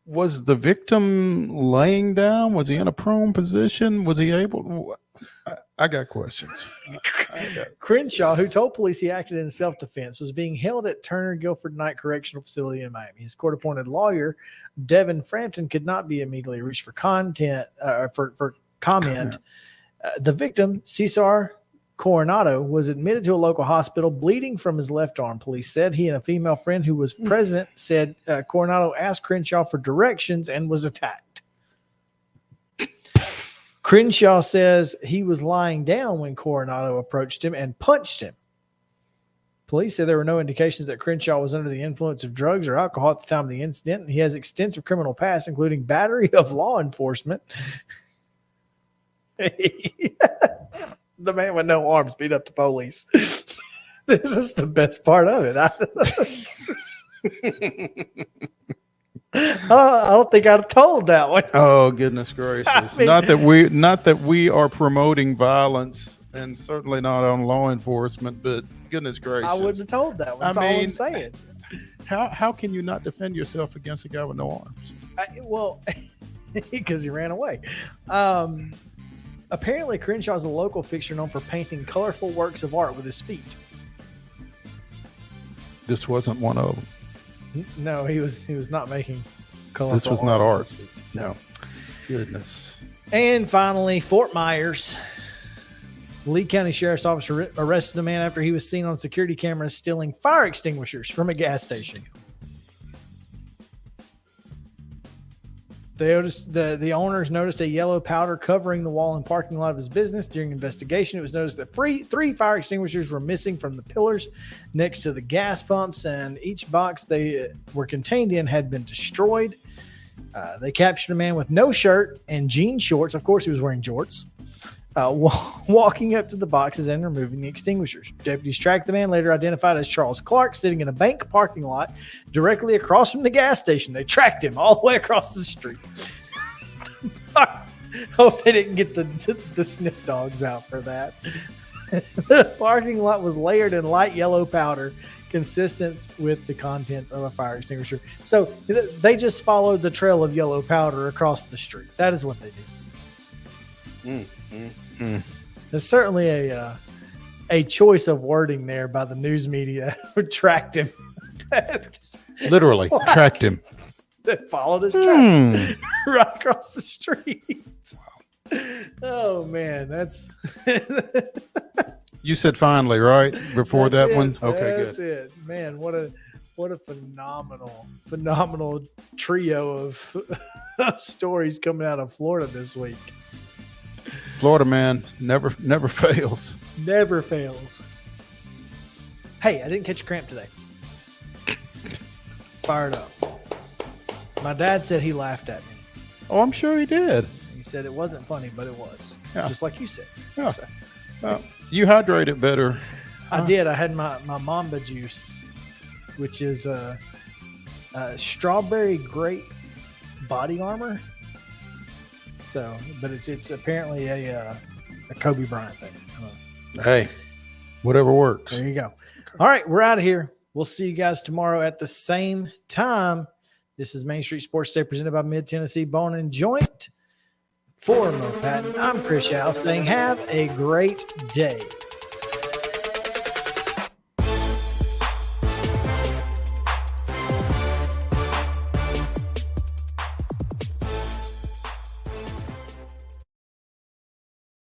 Was the victim laying down? Was he in a prone position? Was he able? I got questions. Crenshaw, who told police he acted in self-defense, was being held at Turner Guilford Night Correctional Facility in Miami. His court-appointed lawyer, Devin Frampton, could not be immediately reached for comment. The victim, Cesar Coronado, was admitted to a local hospital bleeding from his left arm. Police said he and a female friend who was present said Coronado asked Crenshaw for directions and was attacked. Crenshaw says he was lying down when Coronado approached him and punched him. Police said there were no indications that Crenshaw was under the influence of drugs or alcohol at the time of the incident. He has extensive criminal past, including battery of law enforcement. The man with no arms beat up the police. This is the best part of it. I don't think I'd have told that one. Oh, goodness gracious. Not that we are promoting violence, and certainly not on law enforcement, but goodness gracious. I wouldn't have told that one. That's all I'm saying. How can you not defend yourself against a guy with no arms? Because he ran away. Apparently, Crenshaw is a local fixture known for painting colorful works of art with his feet. This wasn't one of them. No, he was not making colorful This was not art. No. Goodness. And finally, Fort Myers. Lee County Sheriff's Office arrested a man after he was seen on security cameras stealing fire extinguishers from a gas station. The owners noticed a yellow powder covering the wall and parking lot of his business. During investigation, it was noticed that three fire extinguishers were missing from the pillars next to the gas pumps, and each box they were contained in had been destroyed. They captured a man with no shirt and jean shorts. Of course, he was wearing jorts. Walking up to the boxes and removing the extinguishers. Deputies tracked the man, later identified as Charles Clark, sitting in a bank parking lot directly across from the gas station. They tracked him all the way across the street. Hope they didn't get the sniff dogs out for that. The parking lot was layered in light yellow powder, consistent with the contents of a fire extinguisher. So they just followed the trail of yellow powder across the street. That is what they did. There's certainly a choice of wording there by the news media who tracked him. Literally tracked him. They followed his tracks right across the street. Oh man, that's you said finally, right? Before that's that it. one? Okay, That's good. it. Man, what a phenomenal trio of stories coming out of Florida this week. Florida man never fails. Never fails. Hey, I didn't catch a cramp today. Fired up. My dad said he laughed at me. Oh, I'm sure he did. He said it wasn't funny, but it was. Yeah. Just like you said. Yeah. So, You hydrate it better. I did. I had my Mamba juice, which is a strawberry grape body armor. So, but it's apparently a Kobe Bryant thing. Hey, whatever works. There you go. All right, we're out of here. We'll see you guys tomorrow at the same time. This is Main Street Sports Day presented by Mid Tennessee Bone and Joint. For Mo Patton, I'm Chris Yao saying have a great day.